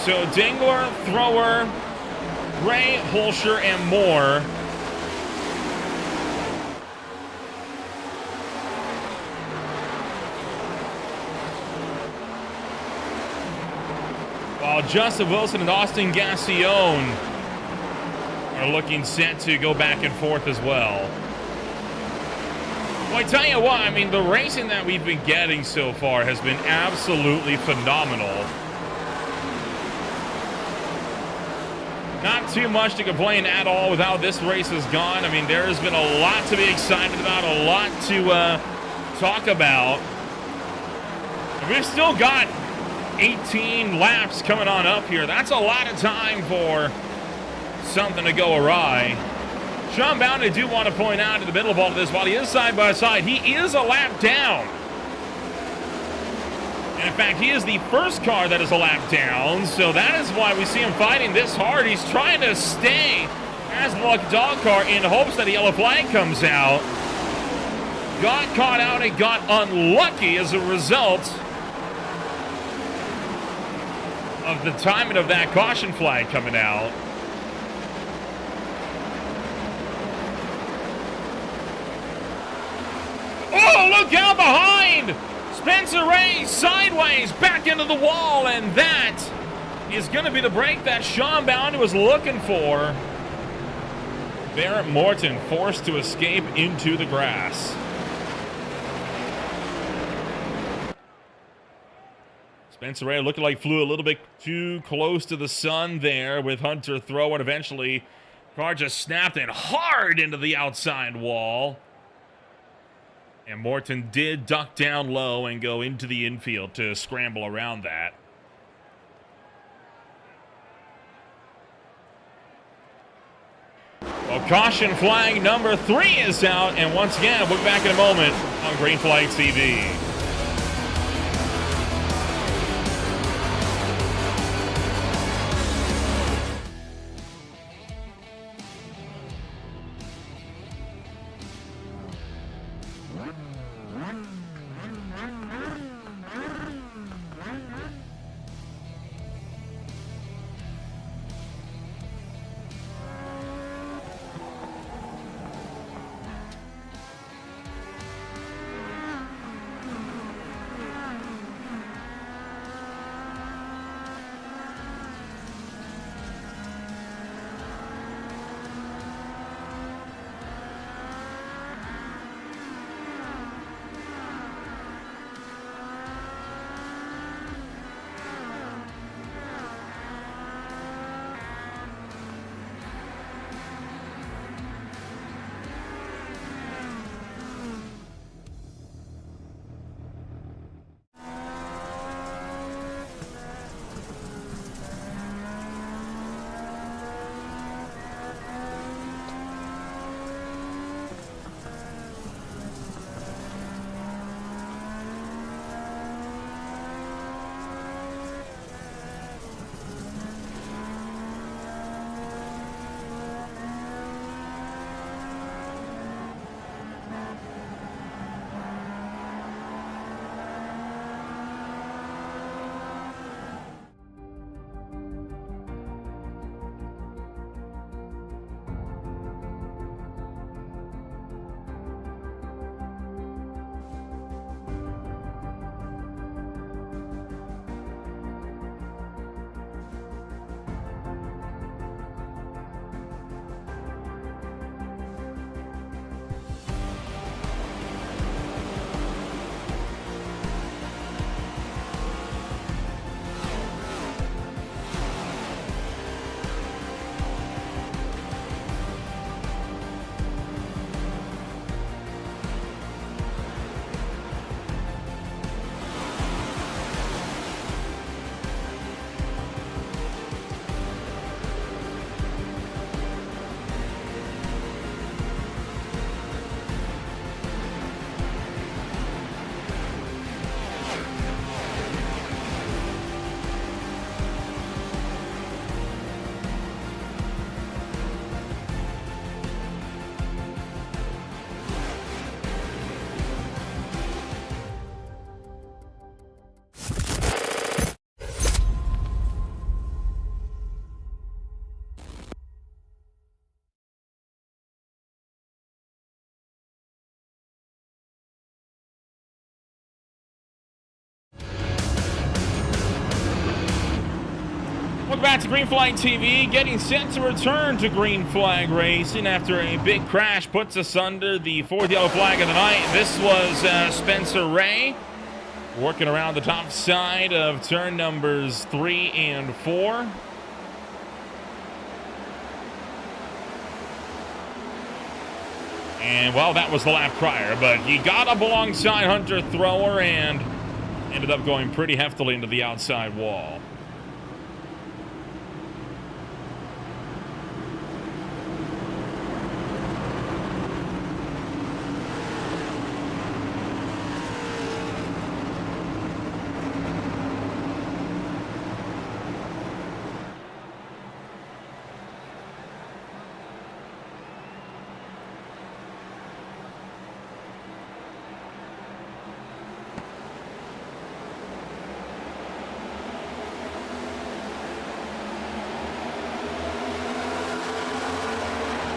So Dingler, Thrower, Ray, Holscher, and Moore. While Justin Wilson and Austin Gassion are looking set to go back and forth as well. Well, I tell you what, I mean, the racing that we've been getting so far has been absolutely phenomenal. Not too much to complain at all with how this race has gone. I mean, there has been a lot to be excited about, a lot to talk about. And we've still got 18 laps coming on up here. That's a lot of time for something to go awry. Sean Bounty, I do want to point out in the middle of all of this, while he is side by side, he is a lap down. And in fact, he is the first car that is a lap down, so that is why we see him fighting this hard. He's trying to stay as the lucky dog car in hopes that a yellow flag comes out. Got caught out and got unlucky as a result of the timing of that caution flag coming out. Oh, look out behind! Spencer Ray sideways back into the wall, and that is going to be the break that Sean Bounty was looking for. Barrett Morton forced to escape into the grass. Spencer Ray looking like flew a little bit too close to the sun there with Hunter Thrower, and eventually car just snapped in hard into the outside wall. And Morton did duck down low and go into the infield to scramble around that. Well, caution flag number 3 is out. And once again, we'll be back in a moment on Green Flag TV. Welcome back to Green Flag TV, getting set to return to Green Flag Racing after a big crash puts us under the fourth yellow flag of the night. This was Spencer Ray working around the top side of turn numbers 3 and 4. And, well, that was the lap prior, but he got up alongside Hunter Thrower and ended up going pretty heftily into the outside wall.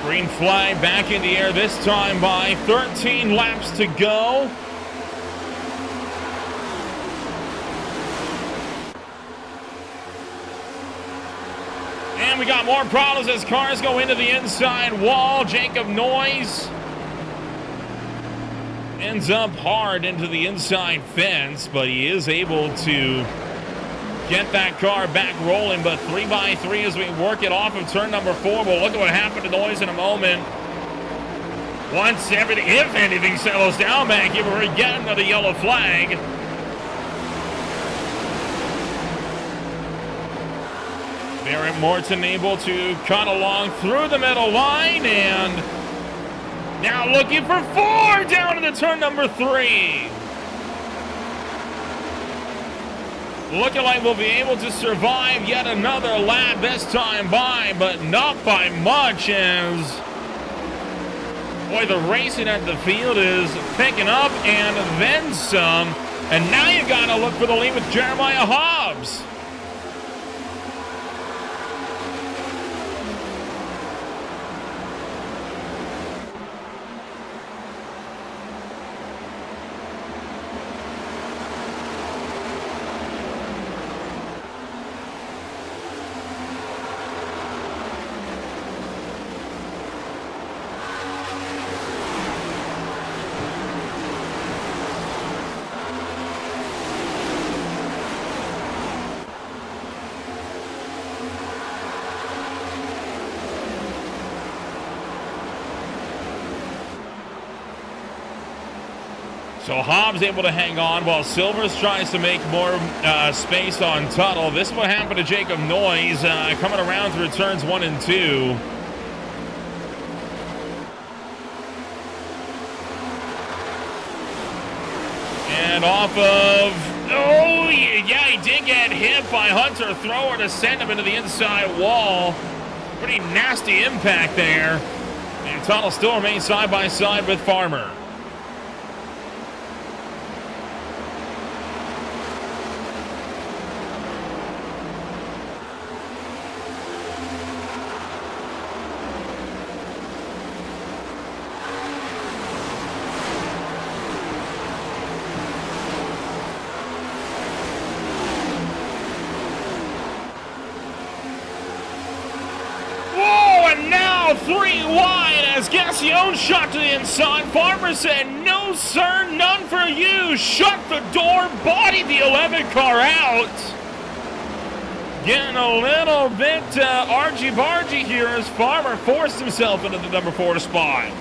Green flag back in the air, this time by 13 laps to go. And we got more problems as cars go into the inside wall. Jacob Noyes ends up hard into the inside fence, but he is able to get that car back rolling. But 3x3 as we work it off of turn number 4. We'll look at what happened to Noyes in a moment. Once everything, if anything, settles down back here, we're getting another yellow flag. Barrett Morton able to cut along through the middle line, and now looking for 4 down into turn number 3. Looking like we'll be able to survive yet another lap this time by, but not by much, as, boy, the racing at the field is picking up and then some. And now you got to look for the lead with Jeremiah Hobbs. So Hobbs able to hang on while Silvers tries to make more space on Tuttle. This is what happened to Jacob Noyes coming around through turns 1 and 2. And off of, oh yeah, he did get hit by Hunter Thrower to send him into the inside wall. Pretty nasty impact there. And Tuttle still remains side by side with Farmer. Now 3 wide as Gassion shot to the inside. Farmer said, no sir, none for you. Shut the door, body the 11 car out. Getting a little bit argy-bargy here as Farmer forced himself into the number 4 spot.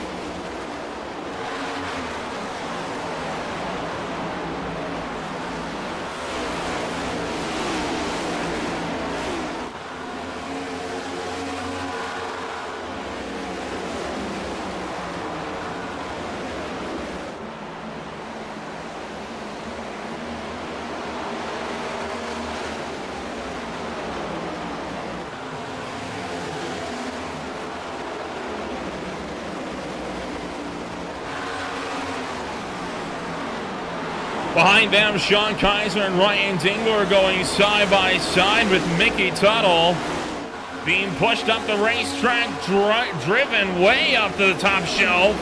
Behind them, Sean Kaiser and Ryan Dingler are going side by side with Mickey Tuttle being pushed up the racetrack, driven way up to the top shelf.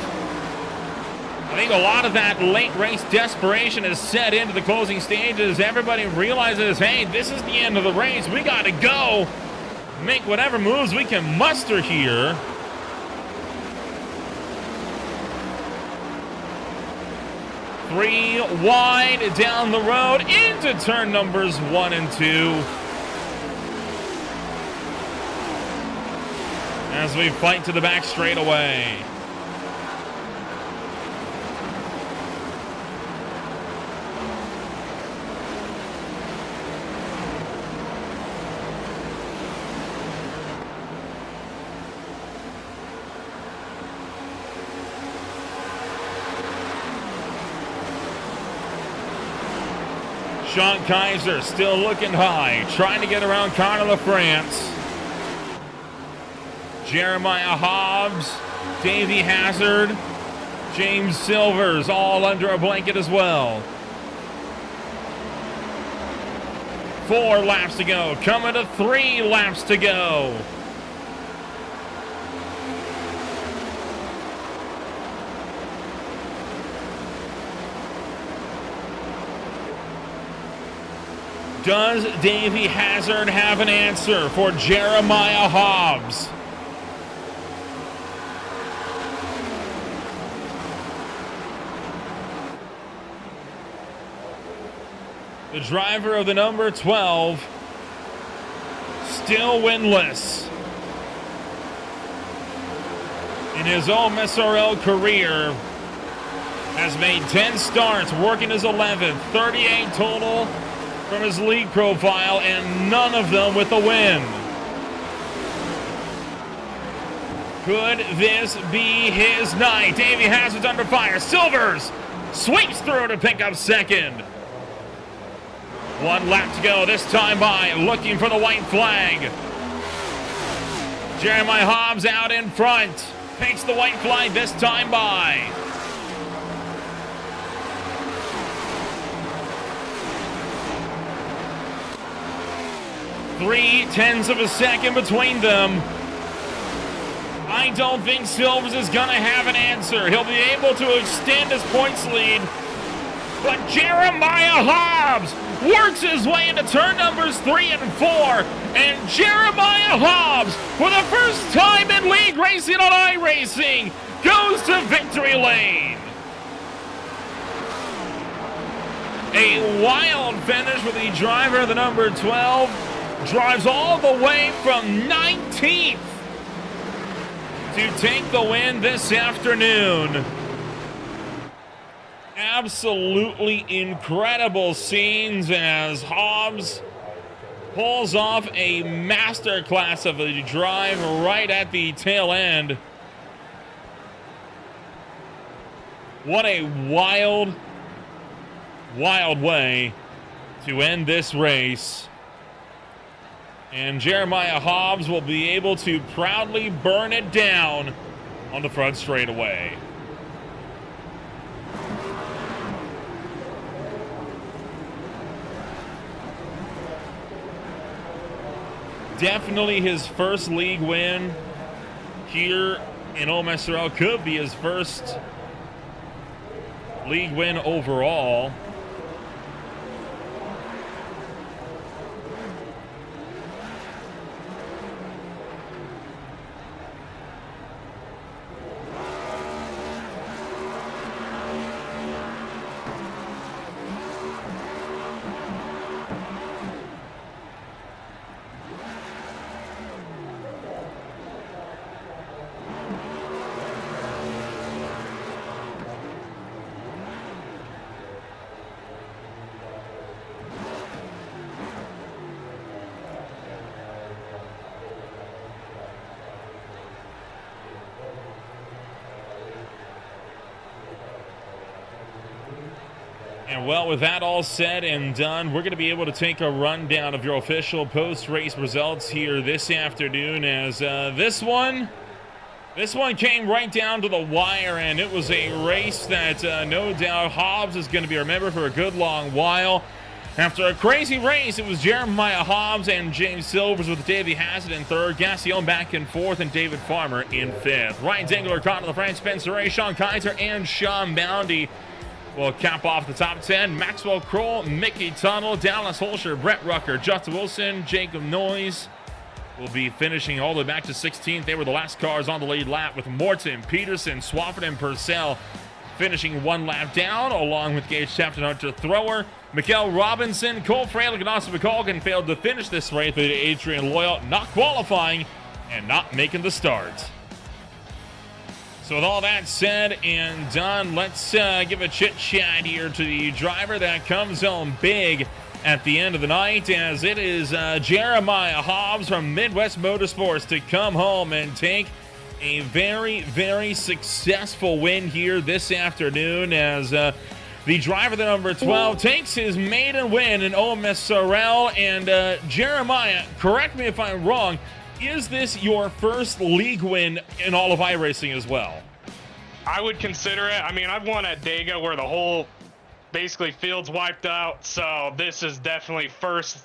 I think a lot of that late race desperation is set into the closing stages. Everybody realizes, hey, this is the end of the race. We got to go. make whatever moves we can muster here. Three wide down the road into turn numbers 1 and 2. As we fight to the back straightaway. Sean Kaiser still looking high, trying to get around Connor LaFrance. Jeremiah Hobbs, Davey Hazard, James Silvers all under a blanket as well. 4 laps to go, coming to 3 laps to go. Does Davey Hazard have an answer for Jeremiah Hobbs? The driver of the number 12, still winless in his OMSRL career, has made 10 starts, working his 11th, 38 total from his league profile, and none of them with a win. Could this be his night? Davey Hazard's under fire. Silvers sweeps through to pick up second. 1 lap to go, this time by, looking for the white flag. Jeremiah Hobbs out in front, takes the white flag this time by. Three-tenths of a second between them. I don't think Silvers is going to have an answer. He'll be able to extend his points lead. But Jeremiah Hobbs works his way into turn numbers 3 and 4. And Jeremiah Hobbs, for the first time in league racing on iRacing, goes to victory lane. A wild finish with the driver of the number 12. Drives all the way from 19th to take the win this afternoon. Absolutely incredible scenes as Hobbs pulls off a masterclass of a drive right at the tail end. What a wild, wild way to end this race. And Jeremiah Hobbs will be able to proudly burn it down on the front straightaway. Definitely his first league win here in OMSRL. Could be his first league win overall. And well, with that all said and done, we're going to be able to take a rundown of your official post-race results here this afternoon, as this one came right down to the wire, and it was a race that no doubt Hobbs is going to be remembered for a good long while. After a crazy race, it was Jeremiah Hobbs and James Silvers with Davey Hazard in third, Gassion back in fourth, and David Farmer in fifth. Ryan Zengler, Connor LaFrance, Spencer Ray, Sean Kaiser, and Sean Boundy will cap off the top 10. Maxwell Kroll, Mickey Tunnell, Dallas Holscher, Brett Rucker, Justin Wilson, Jacob Noyes, will be finishing all the way back to 16th. They were the last cars on the lead lap, with Morton, Peterson, Swafford, and Purcell finishing one lap down, along with Gage Tafton, Hunter Thrower. Mikael Robinson, Cole Fralick, and Austin McColgan failed to finish this race, but Adrian Loyal not qualifying and not making the start. So with all that said and done, let's give a chit-chat here to the driver that comes home big at the end of the night, as it is Jeremiah Hobbs from Midwest Motorsports to come home and take a very, very successful win here this afternoon, as the driver, the number 12, takes his maiden win in OMSRL. And Jeremiah, correct me if I'm wrong, is this your first league win in all of iRacing as well? I would consider it. I mean, I've won at Dega where the whole basically field's wiped out, so this is definitely first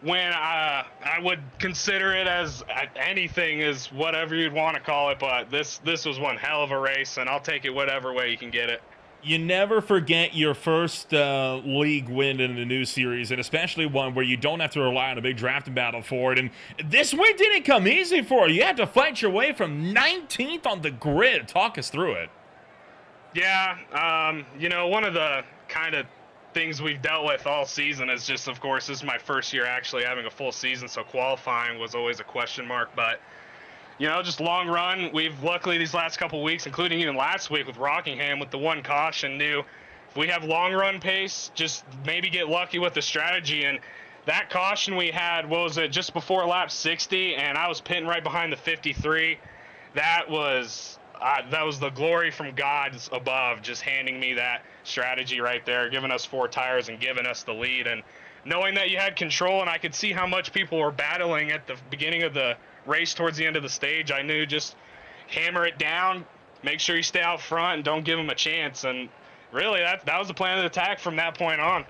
win. I would consider it as anything, is whatever you'd want to call it, but this was one hell of a race, and I'll take it whatever way you can get it. You never forget your first league win in the new series, and especially one where you don't have to rely on a big drafting battle for it. And this win didn't come easy for you. You had to fight your way from 19th on the grid. Talk us through it. Yeah, you know, one of the kind of things we've dealt with all season is just, of course, this is my first year actually having a full season, so qualifying was always a question mark. But you know, just long run, we've luckily these last couple weeks, including even last week with Rockingham with the one caution, knew if we have long run pace, just maybe get lucky with the strategy. And that caution we had, what was it, just before lap 60, and I was pitting right behind the 53. That was the glory from God above, just handing me that strategy right there, giving us 4 tires and giving us the lead. And knowing that you had control, and I could see how much people were battling at the beginning of the race towards the end of the stage, I knew just hammer it down, make sure you stay out front, and don't give them a chance. And really, that was the plan of the attack from that point on.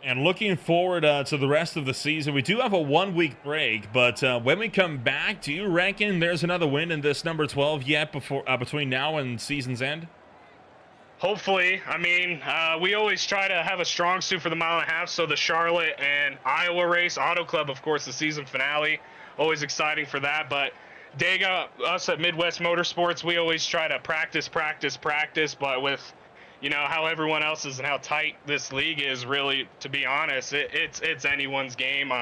And looking forward to the rest of the season, we do have a 1-week break, but when we come back, do you reckon there's another win in this number 12 yet between now and season's end? Hopefully. I mean, we always try to have a strong suit for the mile and a half, so the Charlotte and Iowa race, Auto Club, of course, the season finale, always exciting for that. But Dega, us at Midwest Motorsports, we always try to practice, but with, you know, how everyone else is and how tight this league is, really, to be honest, it's anyone's game.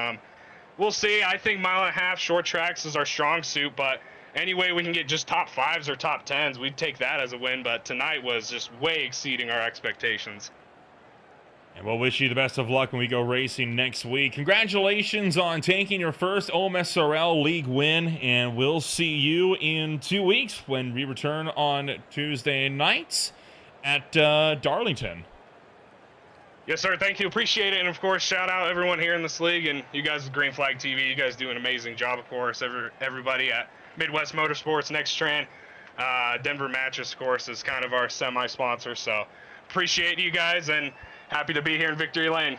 We'll see. I think mile and a half, short tracks is our strong suit, but any way we can get just top 5s or top 10s, we'd take that as a win. But tonight was just way exceeding our expectations. And we'll wish you the best of luck when we go racing next week. Congratulations on taking your first OMSRL League win, and we'll see you in 2 weeks when we return on Tuesday nights at Darlington. Yes, sir. Thank you. Appreciate it. And, of course, shout out everyone here in this league and you guys at Green Flag TV. You guys do an amazing job, of course. Everybody at Midwest Motorsports, Nextran, Denver Mattress, of course, is kind of our semi-sponsor. So appreciate you guys and happy to be here in Victory Lane.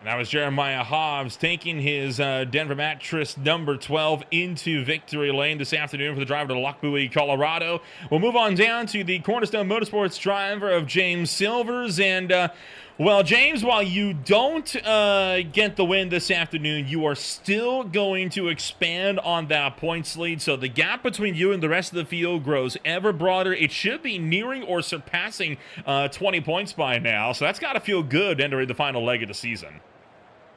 And that was Jeremiah Hobbs taking his Denver Mattress number 12 into Victory Lane this afternoon for the driver to Lochbuie, Colorado. We'll move on down to the Cornerstone Motorsports driver of James Silvers. And, well, James, while you don't get the win this afternoon, you are still going to expand on that points lead. So the gap between you and the rest of the field grows ever broader. It should be nearing or surpassing 20 points by now. So that's got to feel good entering the final leg of the season.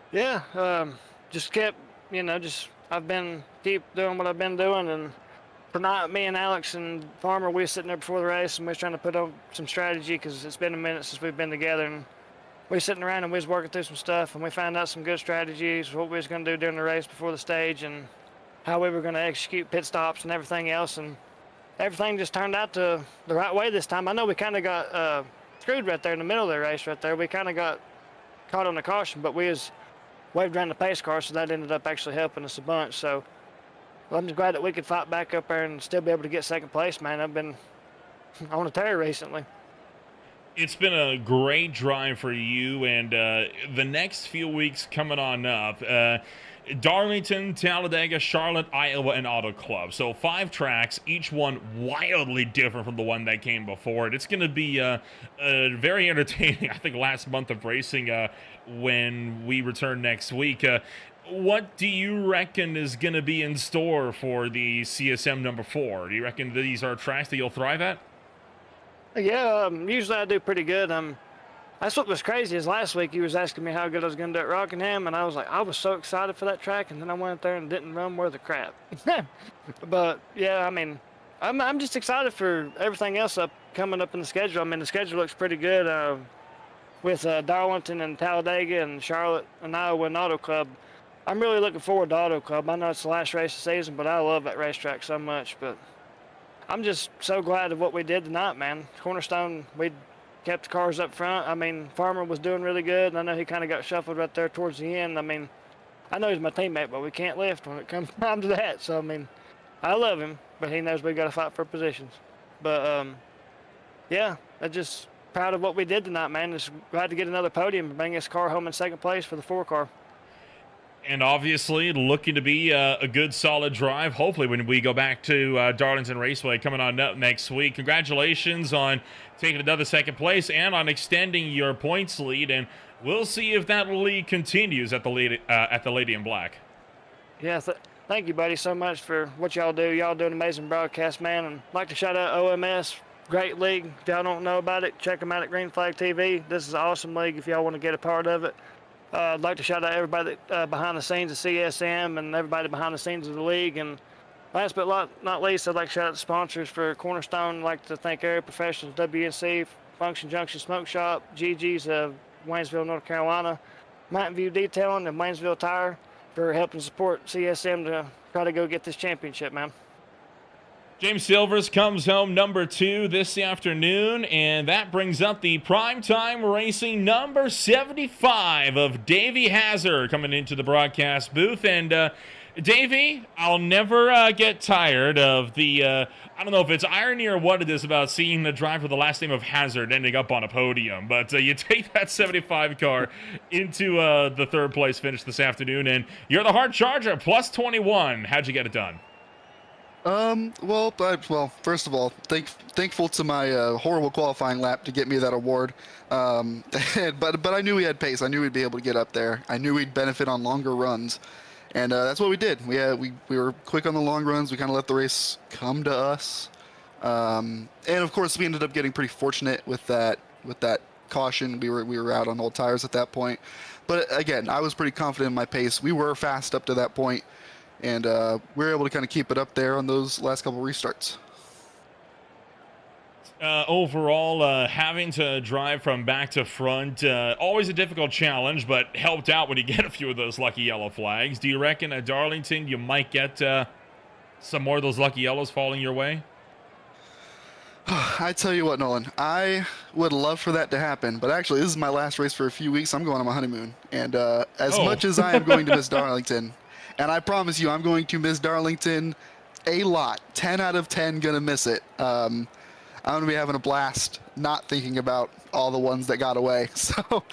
Yeah, just kept, you know, I've been keep doing what I've been doing, and for not me and Alex and Farmer, we were sitting there before the race and we was trying to put up some strategy because it's been a minute since we've been together, and we were sitting around and we was working through some stuff, and we found out some good strategies, what we was going to do during the race before the stage, and how we were going to execute pit stops and everything else, and everything just turned out to the right way this time. I know we kind of got screwed right there in the middle of the race right there. We kind of got caught on the caution, but we was waved around the pace car, so that ended up actually helping us a bunch. So I'm just glad that we could fight back up there and still be able to get second place, man. I've been on a tear recently. It's been a great drive for you, and the next few weeks coming on up, Darlington, Talladega, Charlotte, Iowa, and Auto Club. So 5 tracks, each one wildly different from the one that came before it. It's going to be very entertaining, I think, last month of racing when we return next week. what do you reckon is going to be in store for the CSM number 4? Do you reckon these are tracks that you'll thrive at? Yeah, usually I do pretty good. That's what was crazy is last week he was asking me how good I was going to do at Rockingham, and I was like, I was so excited for that track, and then I went there and didn't run worth a crap. But yeah, I mean, I'm just excited for everything else coming up in the schedule. I mean, the schedule looks pretty good with Darlington and Talladega and Charlotte and Iowa and Auto Club. I'm really looking forward to Auto Club. I know it's the last race of the season, but I love that racetrack so much. But I'm just so glad of what we did tonight, man. Cornerstone, we kept the cars up front. I mean, Farmer was doing really good, and I know he kind of got shuffled right there towards the end. I mean, I know he's my teammate, but we can't lift when it comes time to that. So, I mean, I love him, but he knows we got to fight for positions. But, yeah, I'm just proud of what we did tonight, man. Just glad to get another podium and bring this car home in second place for the 4 car. And obviously looking to be a good, solid drive, hopefully, when we go back to Darlington Raceway coming on up next week. Congratulations on taking another second place and on extending your points lead. And we'll see if that lead continues at the Lady in Black. Yeah, thank you, buddy, so much for what y'all do. Y'all do an amazing broadcast, man. And I'd like to shout out OMS. Great league. If y'all don't know about it, check them out at Green Flag TV. This is an awesome league if y'all want to get a part of it. I'd like to shout out everybody behind the scenes of CSM and everybody behind the scenes of the league. And last but not least, I'd like to shout out the sponsors for Cornerstone. I'd like to thank Area Professionals, WNC, Function Junction Smoke Shop, GG's of Waynesville, North Carolina, Mountain View Detailing, and Waynesville Tire for helping support CSM to try to go get this championship, man. James Silvers comes home number 2 this afternoon, and that brings up the primetime racing number 75 of Davey Hazard coming into the broadcast booth. And Davey, I'll never get tired of the, I don't know if it's irony or what it is about seeing the driver with the last name of Hazard ending up on a podium. But you take that 75 car into the 3rd place finish this afternoon, and you're the hard charger, plus 21. How'd you get it done? Well, first of all, thankful to my horrible qualifying lap to get me that award. But I knew we had pace. I knew we'd be able to get up there. I knew we'd benefit on longer runs, and that's what we did. We were quick on the long runs. We kind of let the race come to us, and of course we ended up getting pretty fortunate with that caution. We were out on old tires at that point, but again, I was pretty confident in my pace. We were fast up to that point. And we were able to kind of keep it up there on those last couple restarts. Overall, having to drive from back to front, always a difficult challenge, but helped out when you get a few of those lucky yellow flags. Do you reckon at Darlington you might get some more of those lucky yellows falling your way? I tell you what, Nolan, I would love for that to happen, but actually this is my last race for a few weeks. I'm going on my honeymoon, and as much as I am going to miss Darlington, and I promise you I'm going to miss Darlington a lot, 10 out of 10 gonna miss it. I'm gonna be having a blast not thinking about all the ones that got away. So,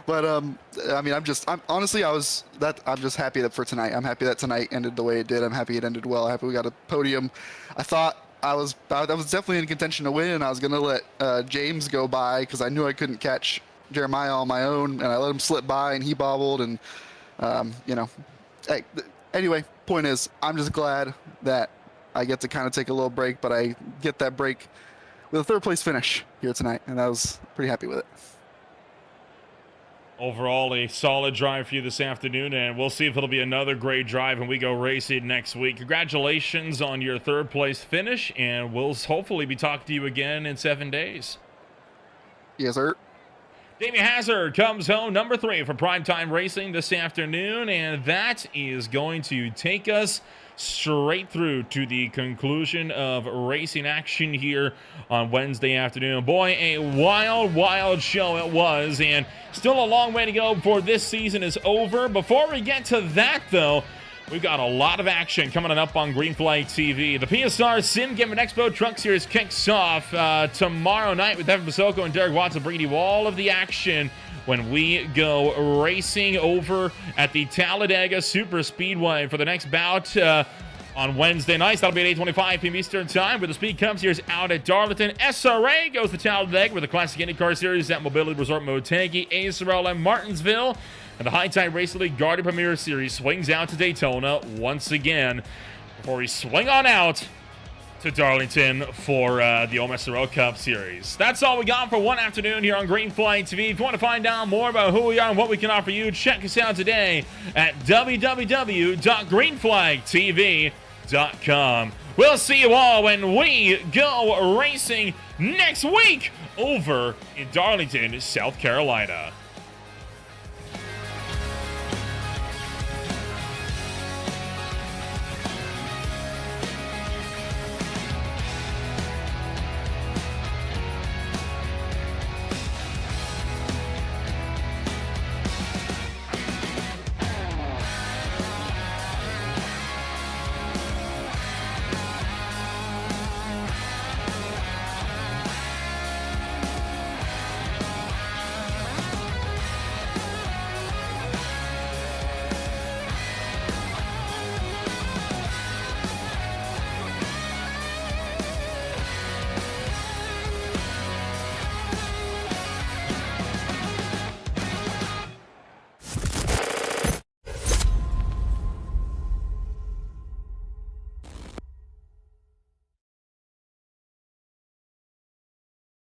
but I mean, I'm just happy that for tonight. I'm happy that tonight ended the way it did. I'm happy it ended well. I'm happy we got a podium. I thought I was definitely in contention to win, and I was gonna let James go by because I knew I couldn't catch Jeremiah on my own, and I let him slip by, and he bobbled, and you know. Hey, anyway, point is, I'm just glad that I get to kind of take a little break, but I get that break with a 3rd place finish here tonight, and I was pretty happy with it. Overall, a solid drive for you this afternoon, and we'll see if it'll be another great drive when we go racing next week. Congratulations on your 3rd place finish, and we'll hopefully be talking to you again in 7 days. Yes, sir. Davey Hazard comes home number 3 for primetime racing this afternoon, and that is going to take us straight through to the conclusion of racing action here on Wednesday afternoon. Boy, a wild show it was, and still a long way to go before this season is over. Before we get to that, though, we've got a lot of action coming up on Green Flag TV. The PSR Sim Game Expo Truck Series kicks off tomorrow night with Evan Basoko and Derek Watson bringing you all of the action when we go racing over at the Talladega Super Speedway for the next bout on Wednesday nights. That'll be at 8:25 p.m. Eastern Time, where the Speed Cup Series out at Darlington. SRA goes to Talladega with the Classic IndyCar Series at Mobility Resort Motegi. ASRL and Martinsville. And the High Tide Racing League Guardian Premier Series swings out to Daytona once again before we swing on out to Darlington for the OMSRL Cup Series. That's all we got for one afternoon here on Green Flag TV. If you want to find out more about who we are and what we can offer you, check us out today at www.greenflagtv.com. We'll see you all when we go racing next week over in Darlington, South Carolina.